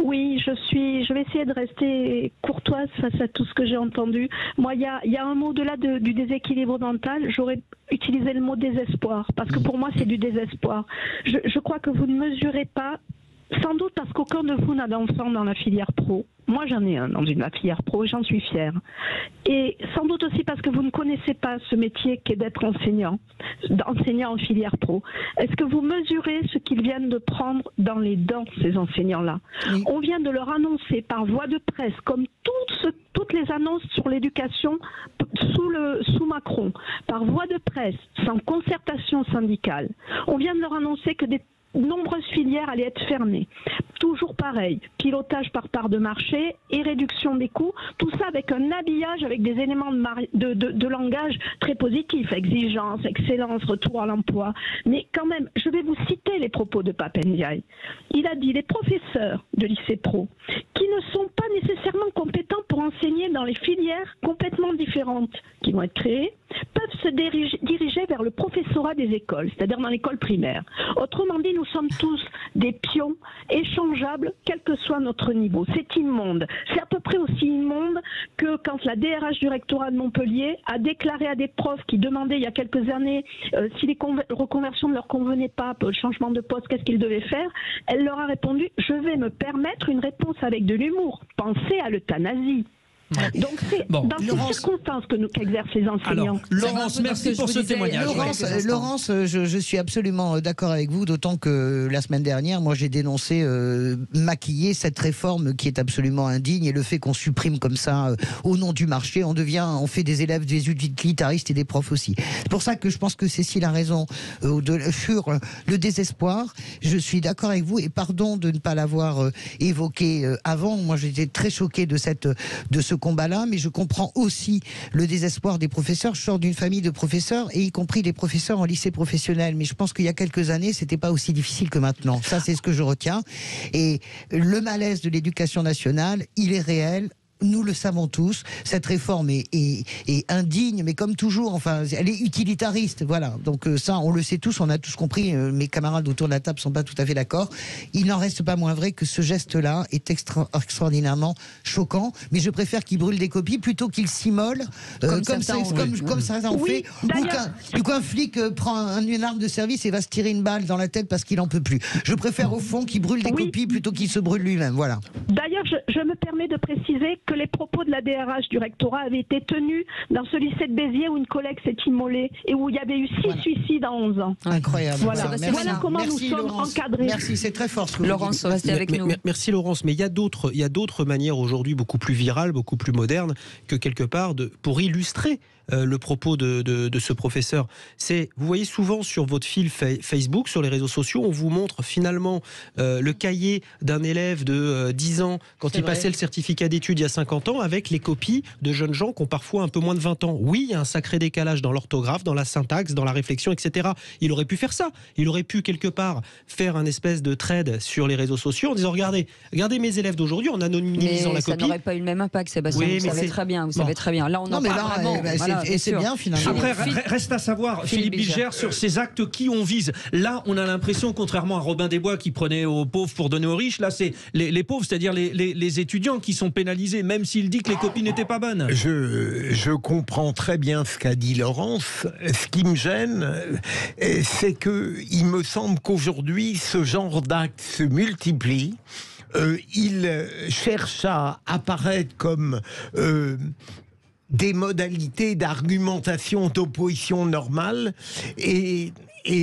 Oui, je vais essayer de rester courtoise face à tout ce que j'ai entendu. Moi, il y a un mot au-delà du déséquilibre mental, j'aurais utilisé le mot désespoir, parce que pour moi, c'est du désespoir. Je crois que vous ne mesurez pas, sans doute parce qu'aucun de vous n'a d'enfant dans la filière pro. Moi, j'en ai un dans la filière pro et j'en suis fière. Et sans doute aussi parce que vous ne connaissez pas ce métier qu'est d'être enseignant en filière pro. Est-ce que vous mesurez ce qu'ils viennent de prendre dans les dents, ces enseignants-là? Oui. On vient de leur annoncer par voie de presse, comme toutes les annonces sur l'éducation sous Macron, par voie de presse, sans concertation syndicale, on vient de leur annoncer que des nombreuses filières allaient être fermées. Toujours pareil, pilotage par part de marché et réduction des coûts, tout ça avec un habillage, avec des éléments de langage très positifs, exigence, excellence, retour à l'emploi. Mais quand même, je vais vous citer les propos de Pape Ndiaye. Il a dit: les professeurs de lycée pro, qui ne sont pas nécessairement compétents pour enseigner dans les filières complètement différentes qui vont être créées, peuvent se diriger vers le professorat des écoles, c'est-à-dire dans l'école primaire. Autrement dit, nous sommes tous des pions échangeables, quel que soit notre niveau. C'est immonde. C'est à peu près aussi immonde que quand la DRH du rectorat de Montpellier a déclaré à des profs qui demandaient il y a quelques années si les reconversions ne leur convenaient pas, le changement de poste, qu'est-ce qu'ils devaient faire. Elle leur a répondu: je vais me permettre une réponse avec de l'humour. Pensez à l'euthanasie. Donc c'est dans ces circonstances qu'exercent les enseignants. Alors, Laurence, merci pour ce témoignage. Laurence, je suis absolument d'accord avec vous, d'autant que la semaine dernière, moi j'ai dénoncé, maquillé cette réforme qui est absolument indigne, et le fait qu'on supprime comme ça, au nom du marché, on fait des élèves des utilitaristes et des profs aussi. C'est pour ça que je pense que Cécile a raison sur le désespoir. Je suis d'accord avec vous, et pardon de ne pas l'avoir évoqué avant. Moi j'étais très choqué de ce combat-là, mais je comprends aussi le désespoir des professeurs. Je sors d'une famille de professeurs, et y compris des professeurs en lycée professionnel, mais je pense qu'il y a quelques années, c'était pas aussi difficile que maintenant. Ça, c'est ce que je retiens. Et le malaise de l'éducation nationale, il est réel. Nous le savons tous, cette réforme est indigne, mais comme toujours, enfin, elle est utilitariste, voilà. Donc ça, on le sait tous, on a tous compris. Mes camarades autour de la table sont pas tout à fait d'accord. Il n'en reste pas moins vrai que ce geste-là est extraordinairement choquant. Mais je préfère qu'il brûle des copies plutôt qu'il s'immole, comme ça en fait. Ou qu'un flic prend une arme de service et va se tirer une balle dans la tête parce qu'il en peut plus. Je préfère au fond qu'il brûle des copies plutôt qu'il se brûle lui-même. Voilà. D'ailleurs, je me permets de préciser que les propos de la DRH du rectorat avaient été tenus dans ce lycée de Béziers où une collègue s'est immolée et où il y avait eu 6 suicides en 11 ans. Incroyable. Voilà comment nous sommes encadrés. Merci, c'est très fort ce que Laurence, restez avec nous. Merci Laurence, mais il y a d'autres manières aujourd'hui beaucoup plus virales, beaucoup plus modernes que quelque part pour illustrer le propos de ce professeur. Vous voyez souvent sur votre fil Facebook, sur les réseaux sociaux, on vous montre finalement le cahier d'un élève de 10 ans quand il passait le certificat d'études il y a 50 ans avec les copies de jeunes gens qui ont parfois un peu moins de 20 ans. Oui, il y a un sacré décalage dans l'orthographe, dans la syntaxe, dans la réflexion, etc. Il aurait pu faire ça. Il aurait pu quelque part faire un espèce de trade sur les réseaux sociaux en disant regardez mes élèves d'aujourd'hui en anonymisant la copie. Ça n'aurait pas eu le même impact, Sébastien. Oui, vous savez très bien. Vous savez très bien. Là, on en parle vraiment. C'est bien finalement. Après, reste à savoir, Philippe Bilger, sur ces actes qui on vise. Là, on a l'impression, contrairement à Robin des Bois qui prenait aux pauvres pour donner aux riches, là, c'est les pauvres, c'est-à-dire les étudiants qui sont pénalisés, même s'il dit que les copies n'étaient pas bonnes. Je comprends très bien ce qu'a dit Laurence. Ce qui me gêne, c'est que il me semble qu'aujourd'hui, ce genre d'actes se multiplie. Il cherche à apparaître comme des modalités d'argumentation d'opposition normale et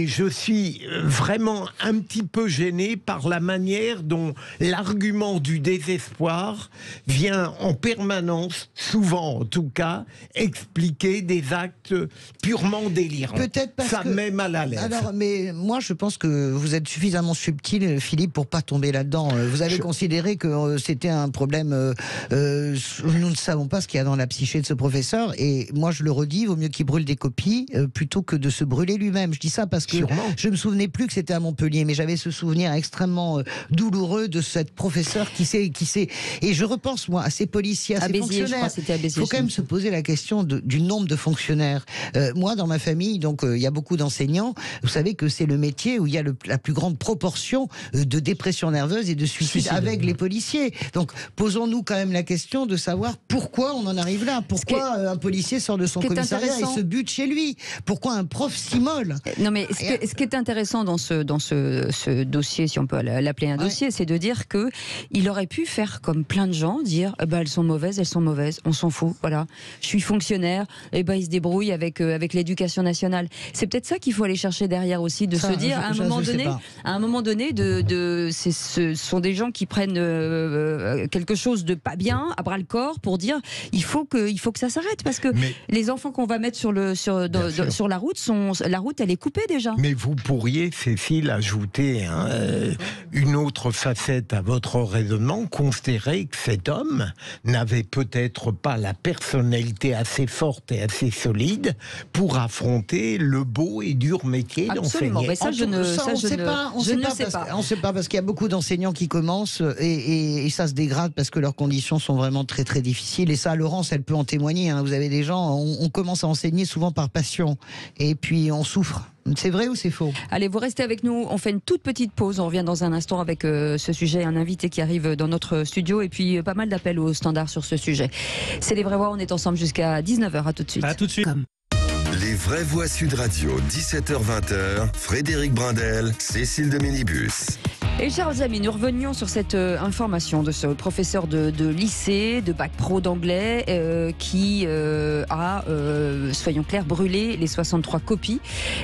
je suis vraiment un petit peu gêné par la manière dont l'argument du désespoir vient en permanence, souvent en tout cas, expliquer des actes purement délirants. Peut-être parce ça que... met mal à l'aise. Alors, mais moi, je pense que vous êtes suffisamment subtil, Philippe, pour pas tomber là-dedans. Vous avez considéré que c'était un problème. Nous ne savons pas ce qu'il y a dans la psyché de ce professeur. Et moi, je le redis, il vaut mieux qu'il brûle des copies plutôt que de se brûler lui-même. Je dis ça parce que je me souvenais plus que c'était à Montpellier, mais j'avais ce souvenir extrêmement douloureux de cette professeure qui s'est. Et je repense moi à ces policiers, à ces fonctionnaires. Il faut quand même se poser la question du nombre de fonctionnaires. Moi, dans ma famille, donc il y a beaucoup d'enseignants. Vous savez que c'est le métier où il y a la plus grande proportion de dépression nerveuse et de suicide avec les policiers. Donc posons-nous quand même la question de savoir pourquoi on en arrive là. Pourquoi un policier sort de son commissariat et se bute chez lui. Pourquoi un prof s'immole. Non mais ce qui est intéressant dans ce dossier, si on peut l'appeler un dossier, c'est de dire que il aurait pu faire comme plein de gens, dire elles sont mauvaises, on s'en fout, voilà. Je suis fonctionnaire, ils se débrouillent avec l'éducation nationale. C'est peut-être ça qu'il faut aller chercher derrière aussi, de se dire à un moment donné, ce sont des gens qui prennent quelque chose de pas bien à bras le corps pour dire il faut que ça s'arrête parce que les enfants qu'on va mettre sur la route, elle est coupée déjà. Mais vous pourriez, Cécile, ajouter une autre facette à votre raisonnement, considérer que cet homme n'avait peut-être pas la personnalité assez forte et assez solide pour affronter le beau et dur métier d'enseigner. Absolument, mais ça, je ne sais pas. On ne sait pas parce qu'il y a beaucoup d'enseignants qui commencent et ça se dégrade parce que leurs conditions sont vraiment très très difficiles. Et ça, Laurence, elle peut en témoigner. Vous avez des gens, on commence à enseigner souvent par passion et puis on souffre. C'est vrai ou c'est faux? Allez, vous restez avec nous. On fait une toute petite pause. On revient dans un instant avec ce sujet. Un invité qui arrive dans notre studio et puis pas mal d'appels au standard sur ce sujet. C'est Les Vraies Voix. On est ensemble jusqu'à 19h. À tout de suite. À tout de suite. Les Vraies Voix Sud Radio, 17h-20h. Frédéric Brindel, Cécile de Minibus. Et chers amis, nous revenions sur cette information de ce professeur de lycée, de bac pro d'anglais, qui a, soyons clairs, brûlé les 63 copies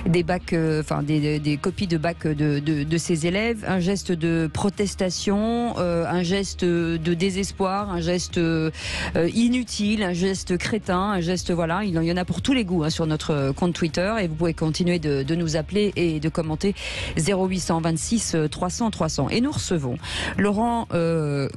des bacs, des copies de bac de ses élèves. Un geste de protestation, un geste de désespoir, un geste inutile, un geste crétin, un geste voilà. Il y en a pour tous les goûts sur notre compte Twitter et vous pouvez continuer de nous appeler et de commenter 0826 300 300. Et nous recevons Laurent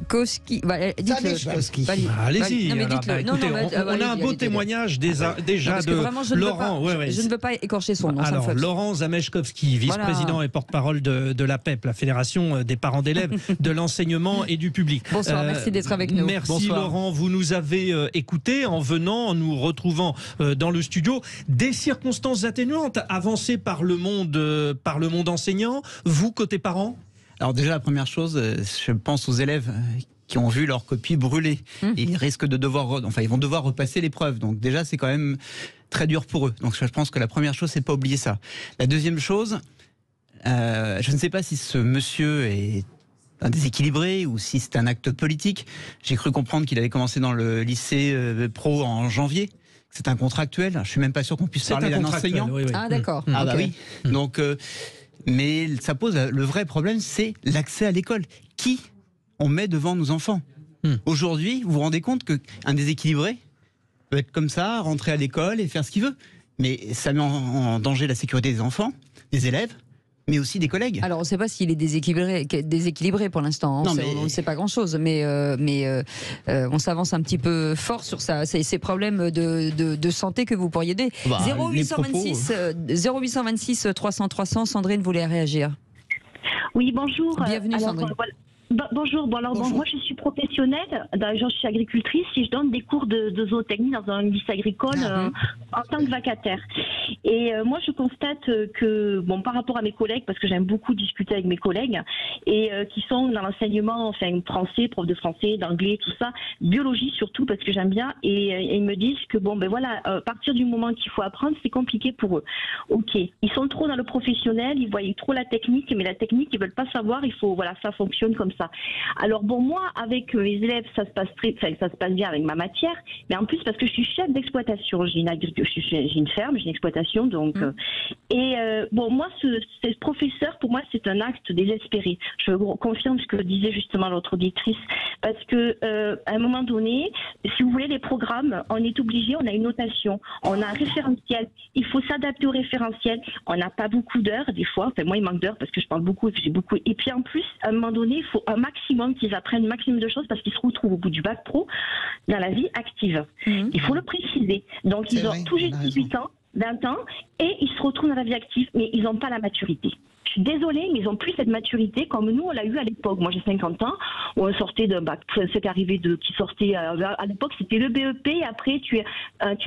Koski. Dites-le. Allez-y. On a un beau témoignage déjà de Laurent. Je ne veux pas écorcher son nom. Alors, Laurent Zamechkowski, vice-président et porte-parole de la PEP, la Fédération des parents d'élèves de l'enseignement et du public. Bonsoir, merci d'être avec nous. Merci Bonsoir. Laurent, vous nous avez écoutés en venant, en nous retrouvant dans le studio. Des circonstances atténuantes avancées par le monde enseignant. Vous, côté parents? Alors déjà, la première chose, je pense aux élèves qui ont vu leur copie brûler. Ils risquent de ils vont devoir repasser l'épreuve. Donc déjà, c'est quand même très dur pour eux. Donc je pense que la première chose, c'est de pas oublier ça. La deuxième chose, je ne sais pas si ce monsieur est un déséquilibré ou si c'est un acte politique. J'ai cru comprendre qu'il avait commencé dans le lycée pro en janvier. C'est un contractuel. Je suis même pas sûr qu'on puisse parler d'un enseignant. Oui. Ah d'accord. Ah bah oui. Donc mais ça pose le vrai problème, c'est l'accès à l'école. Qui on met devant nos enfants? Aujourd'hui, vous vous rendez compte qu'un déséquilibré peut être comme ça, rentrer à l'école et faire ce qu'il veut. Mais ça met en danger la sécurité des enfants, des élèves, mais aussi des collègues. Alors, on ne sait pas s'il est déséquilibré pour l'instant. Hein. On ne sait pas grand-chose, mais on s'avance un petit peu fort sur ça. Ces problèmes de santé que vous pourriez aider. 0826 300 300. Sandrine voulait réagir. Oui, bonjour. Bienvenue, Sandrine. Bonjour. Moi je suis professionnelle, je suis agricultrice et je donne des cours de zootechnie dans un lycée agricole en tant que vacataire. Et moi je constate que, par rapport à mes collègues, parce que j'aime beaucoup discuter avec mes collègues, et qui sont dans l'enseignement, français, prof de français, d'anglais, tout ça, biologie surtout, parce que j'aime bien, et ils me disent que à partir du moment qu'il faut apprendre, c'est compliqué pour eux. Ok, ils sont trop dans le professionnel, ils voient trop la technique, mais la technique, ils veulent pas savoir, ça fonctionne comme ça. Alors moi, avec mes élèves, ça se passe bien avec ma matière, mais en plus parce que je suis chef d'exploitation, j'ai une ferme, j'ai une exploitation, donc moi, ce professeur, pour moi, c'est un acte désespéré. Je confirme ce que disait justement l'autre auditrice, parce que à un moment donné, si vous voulez, les programmes, on est obligé, on a une notation, on a un référentiel, il faut s'adapter au référentiel, on n'a pas beaucoup d'heures des fois, moi il manque d'heures parce que je parle beaucoup et que j'ai beaucoup, et puis en plus, à un moment donné, il faut un maximum qu'ils apprennent un maximum de choses parce qu'ils se retrouvent au bout du bac pro dans la vie active. Il faut le préciser. Donc ils ont tout juste 18 ans, 20 ans, et ils se retrouvent dans la vie active, mais ils n'ont pas la maturité. Je suis désolée, mais ils n'ont plus cette maturité comme nous, on l'a eu à l'époque. Moi, j'ai 50 ans, où on sortait d'un bac, qui sortait, à l'époque, c'était le BEP, et après, tu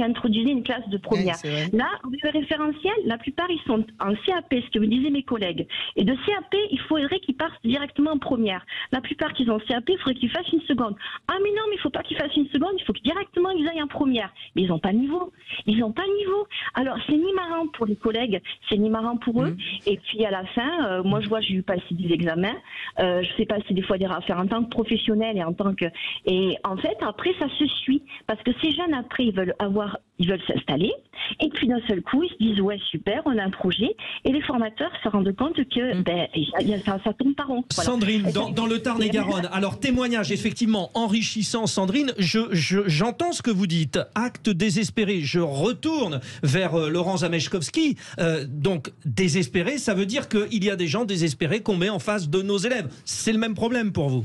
introduisais une classe de première. Là, le référentiel, la plupart, ils sont en CAP, ce que me disaient mes collègues. Et de CAP, il faudrait qu'ils partent directement en première. La plupart qui sont en CAP, il faudrait qu'ils fassent une seconde. Ah, mais non, mais il ne faut pas qu'ils fassent une seconde, il faut que directement ils aillent en première. Mais ils n'ont pas le niveau. Ils n'ont pas le niveau. Alors, c'est ni marrant pour les collègues, c'est ni marrant pour eux. Et puis, à la fin, moi je vois, j'ai eu passé des examens, je fais passer des fois des affaires en tant que professionnel et en fait après ça se suit parce que ces jeunes après ils veulent s'installer et puis d'un seul coup ils se disent ouais super, on a un projet, et les formateurs se rendent compte que ça tombe par rond. Voilà. Sandrine, dans le Tarn-et-Garonne, alors témoignage effectivement enrichissant. Sandrine, j'entends ce que vous dites, acte désespéré, je retourne vers Laurent Zamechkowski, donc désespéré, ça veut dire qu'il y a des gens désespérés qu'on met en face de nos élèves. C'est le même problème pour vous?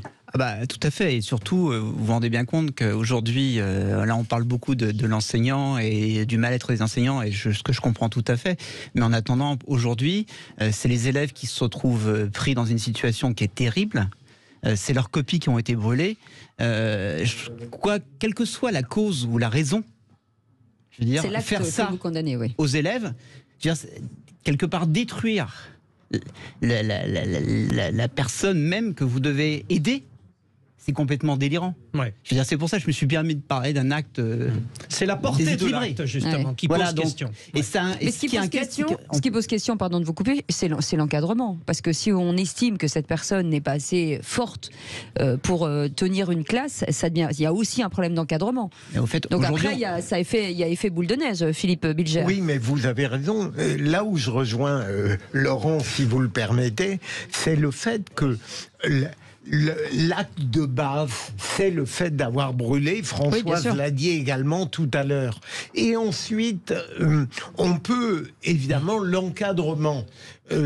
Tout à fait, et surtout, vous vous rendez bien compte qu'aujourd'hui, là on parle beaucoup de l'enseignant et du mal-être des enseignants, et ce que je comprends tout à fait, mais en attendant, aujourd'hui, c'est les élèves qui se retrouvent pris dans une situation qui est terrible, c'est leurs copies qui ont été brûlées, quelle que soit la cause ou la raison, je veux dire, faire ça aux élèves, je veux dire, quelque part détruire la personne même que vous devez aider, c'est complètement délirant. Ouais. Je veux dire, c'est pour ça que je me suis permis de parler d'un acte. C'est la portée de l'acte, justement, qui pose question. Et ce qui pose question, pardon de vous couper, c'est l'encadrement. Parce que si on estime que cette personne n'est pas assez forte pour tenir une classe, il y a aussi un problème d'encadrement. En fait, donc après, il y a effet boule de neige, Philippe Bilger. Oui, mais vous avez raison. Là où je rejoins Laurent, si vous le permettez, c'est le fait que l'acte de base, c'est le fait d'avoir brûlé. Françoise l'a dit également tout à l'heure. Et ensuite, on peut, évidemment, l'encadrement.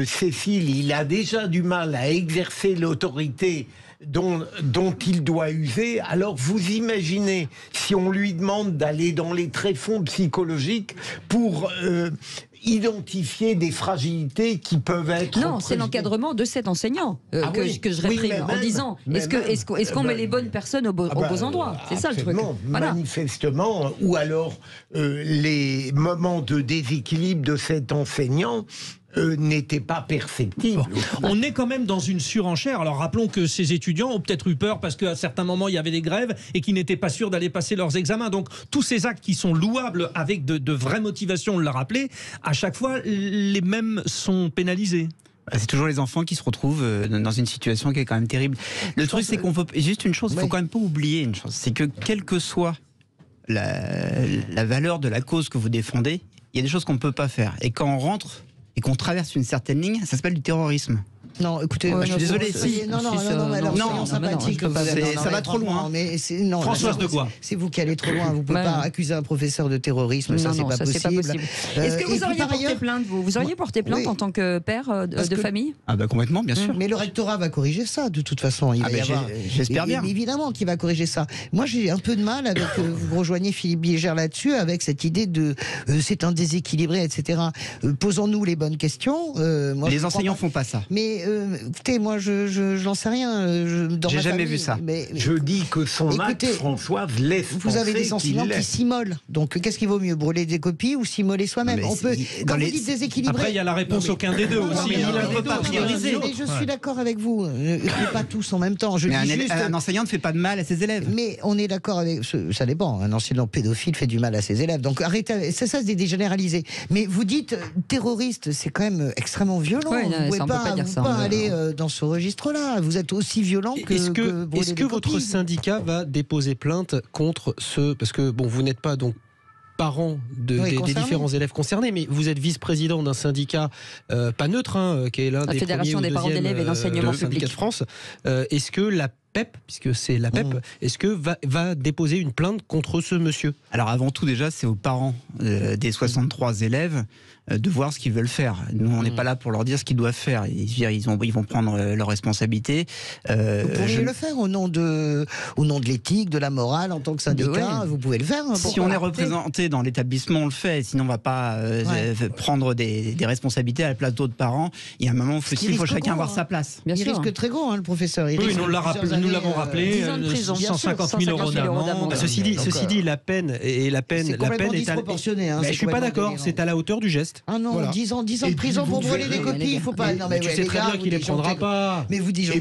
Cécile, il a déjà du mal à exercer l'autorité dont il doit user. Alors vous imaginez si on lui demande d'aller dans les tréfonds psychologiques pour identifier des fragilités qui peuvent être... Non, c'est l'encadrement de cet enseignant que je réprime en disant est-ce qu'on met les bonnes personnes aux beaux endroits? C'est ça le truc. Voilà. Manifestement, ou alors les moments de déséquilibre de cet enseignant n'était pas perceptible. On est quand même dans une surenchère. Alors rappelons que ces étudiants ont peut-être eu peur parce qu'à certains moments il y avait des grèves et qu'ils n'étaient pas sûrs d'aller passer leurs examens. Donc tous ces actes qui sont louables avec de vraies motivations, on l'a rappelé, à chaque fois les mêmes sont pénalisés. C'est toujours les enfants qui se retrouvent dans une situation qui est quand même terrible. Le truc c'est qu'on peut... Juste une chose, il faut quand même pas oublier une chose, c'est que quelle que soit la valeur de la cause que vous défendez, il y a des choses qu'on ne peut pas faire. Et quand on rentre et qu'on traverse une certaine ligne, ça s'appelle du terrorisme. Non, écoutez, je suis désolé. Non, sympathique. Ça va trop loin. Françoise de Gois. C'est vous qui allez trop loin. Vous ne pouvez pas accuser un professeur de terrorisme. Ça, c'est pas possible. Est-ce que vous auriez porté plainte, vous auriez porté plainte en tant que père de famille? Ah bah complètement, bien sûr. Mais le rectorat va corriger ça, de toute façon. J'espère bien. Évidemment qu'il va corriger ça. Moi, j'ai un peu de mal avec, vous rejoignez Philippe Biégère là-dessus, avec cette idée de c'est un déséquilibré, etc. Posons-nous les bonnes questions. Les enseignants font pas ça. Mais écoutez, moi, je n'en sais rien. J'ai jamais vu ça. Je dis que son acte, Françoise, laisse vous avez des enseignants qui s'immolent. Donc, qu'est-ce qui vaut mieux, brûler des copies ou s'immoler soi-même? On peut. Quand vous dites déséquilibré. Après, il y a la réponse aucun des deux aussi. Il ne peut pas prioriser. Je suis d'accord avec vous. Pas tous en même temps. Un enseignant ne fait pas de mal à ses élèves. Mais on est d'accord avec. Ça dépend. Un enseignant pédophile fait du mal à ses élèves. Donc arrêtez. Ça c'est dégénéralisé. Mais vous dites terroriste, c'est quand même extrêmement violent. Ouais, vous ne pouvez pas aller dans ce registre-là. Vous êtes aussi violent que. Est-ce que votre syndicat va déposer plainte contre ce. Parce que bon, vous n'êtes pas donc parents des différents élèves concernés, mais vous êtes vice-président d'un syndicat pas neutre, qui est l'un des Fédération des parents d'élèves et d'enseignement public de France. Est-ce que la PEP, puisque c'est la PEP, est-ce que va déposer une plainte contre ce monsieur? Alors avant tout, déjà, c'est aux parents des 63 élèves de voir ce qu'ils veulent faire. Nous, on n'est pas là pour leur dire ce qu'ils doivent faire. Ils vont prendre leurs responsabilités. Vous pourriez le faire au nom de l'éthique, de la morale, en tant que syndicat. Vous pouvez le faire. Si on est représenté dans l'établissement, on le fait. Sinon, on ne va pas prendre des responsabilités à la place d'autres parents. Il y a un moment où il faut chacun avoir sa place. Il risque très gros, le professeur. Oui, nous l'avons rappelé. 150 000 € d'amende. Ceci dit, la peine est disproportionnée. Je suis pas d'accord. C'est à la hauteur du geste. Ah non, voilà. 10 ans de prison pour brûler des copies, il faut pas. Non, mais tu sais très bien qu'il les prendra pas. Mais vous dites des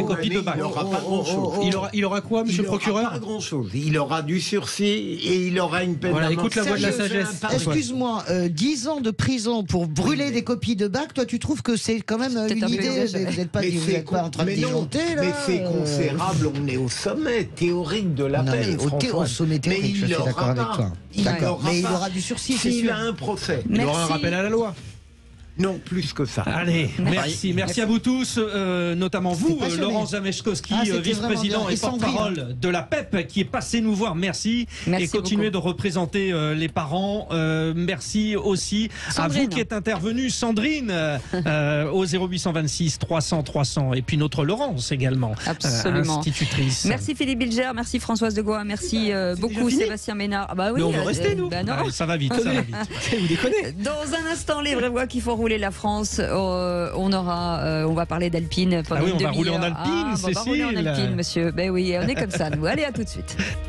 copies de bac. Il aura pas grand-chose. Il aura quoi, monsieur le procureur? Pas grand-chose. Il aura du sursis et il aura une peine. Voilà, écoute la voix de la sagesse. Excuse-moi, 10 ans de prison pour brûler des copies de bac, toi tu trouves que c'est quand même une idée? Vous n'êtes pas en train de disjoncter là? Mais c'est considérable, on est au sommet théorique de la peine. Au sommet théorique, je suis d'accord avec toi. D'accord, mais il aura du sursis, c'est sûr. S'il a un procès. Il aura un rappel à la loi. Non, plus que ça. Allez, merci à vous tous, notamment vous, Laurent Zamechkowski, vice-président et porte-parole de la PEP, qui est passé nous voir. Merci et continuez de représenter les parents. Merci aussi Sandrine. À vous qui êtes intervenu, Sandrine, au 0826 300 300. Et puis notre Laurence également, institutrice. Merci Philippe Biégère, merci Françoise de Gois, merci beaucoup Sébastien Ménard. Ah bah oui, mais on veut rester, nous. Ça va vite, ça va vite. Vous déconnez. Dans un instant, les vraies voix qui font rouler la France. On va parler d'Alpine pendant une demi-heure. On va rouler en Alpine, Cécile. On va rouler en Alpine, monsieur. Ben oui, on est comme ça, nous. Allez, à tout de suite.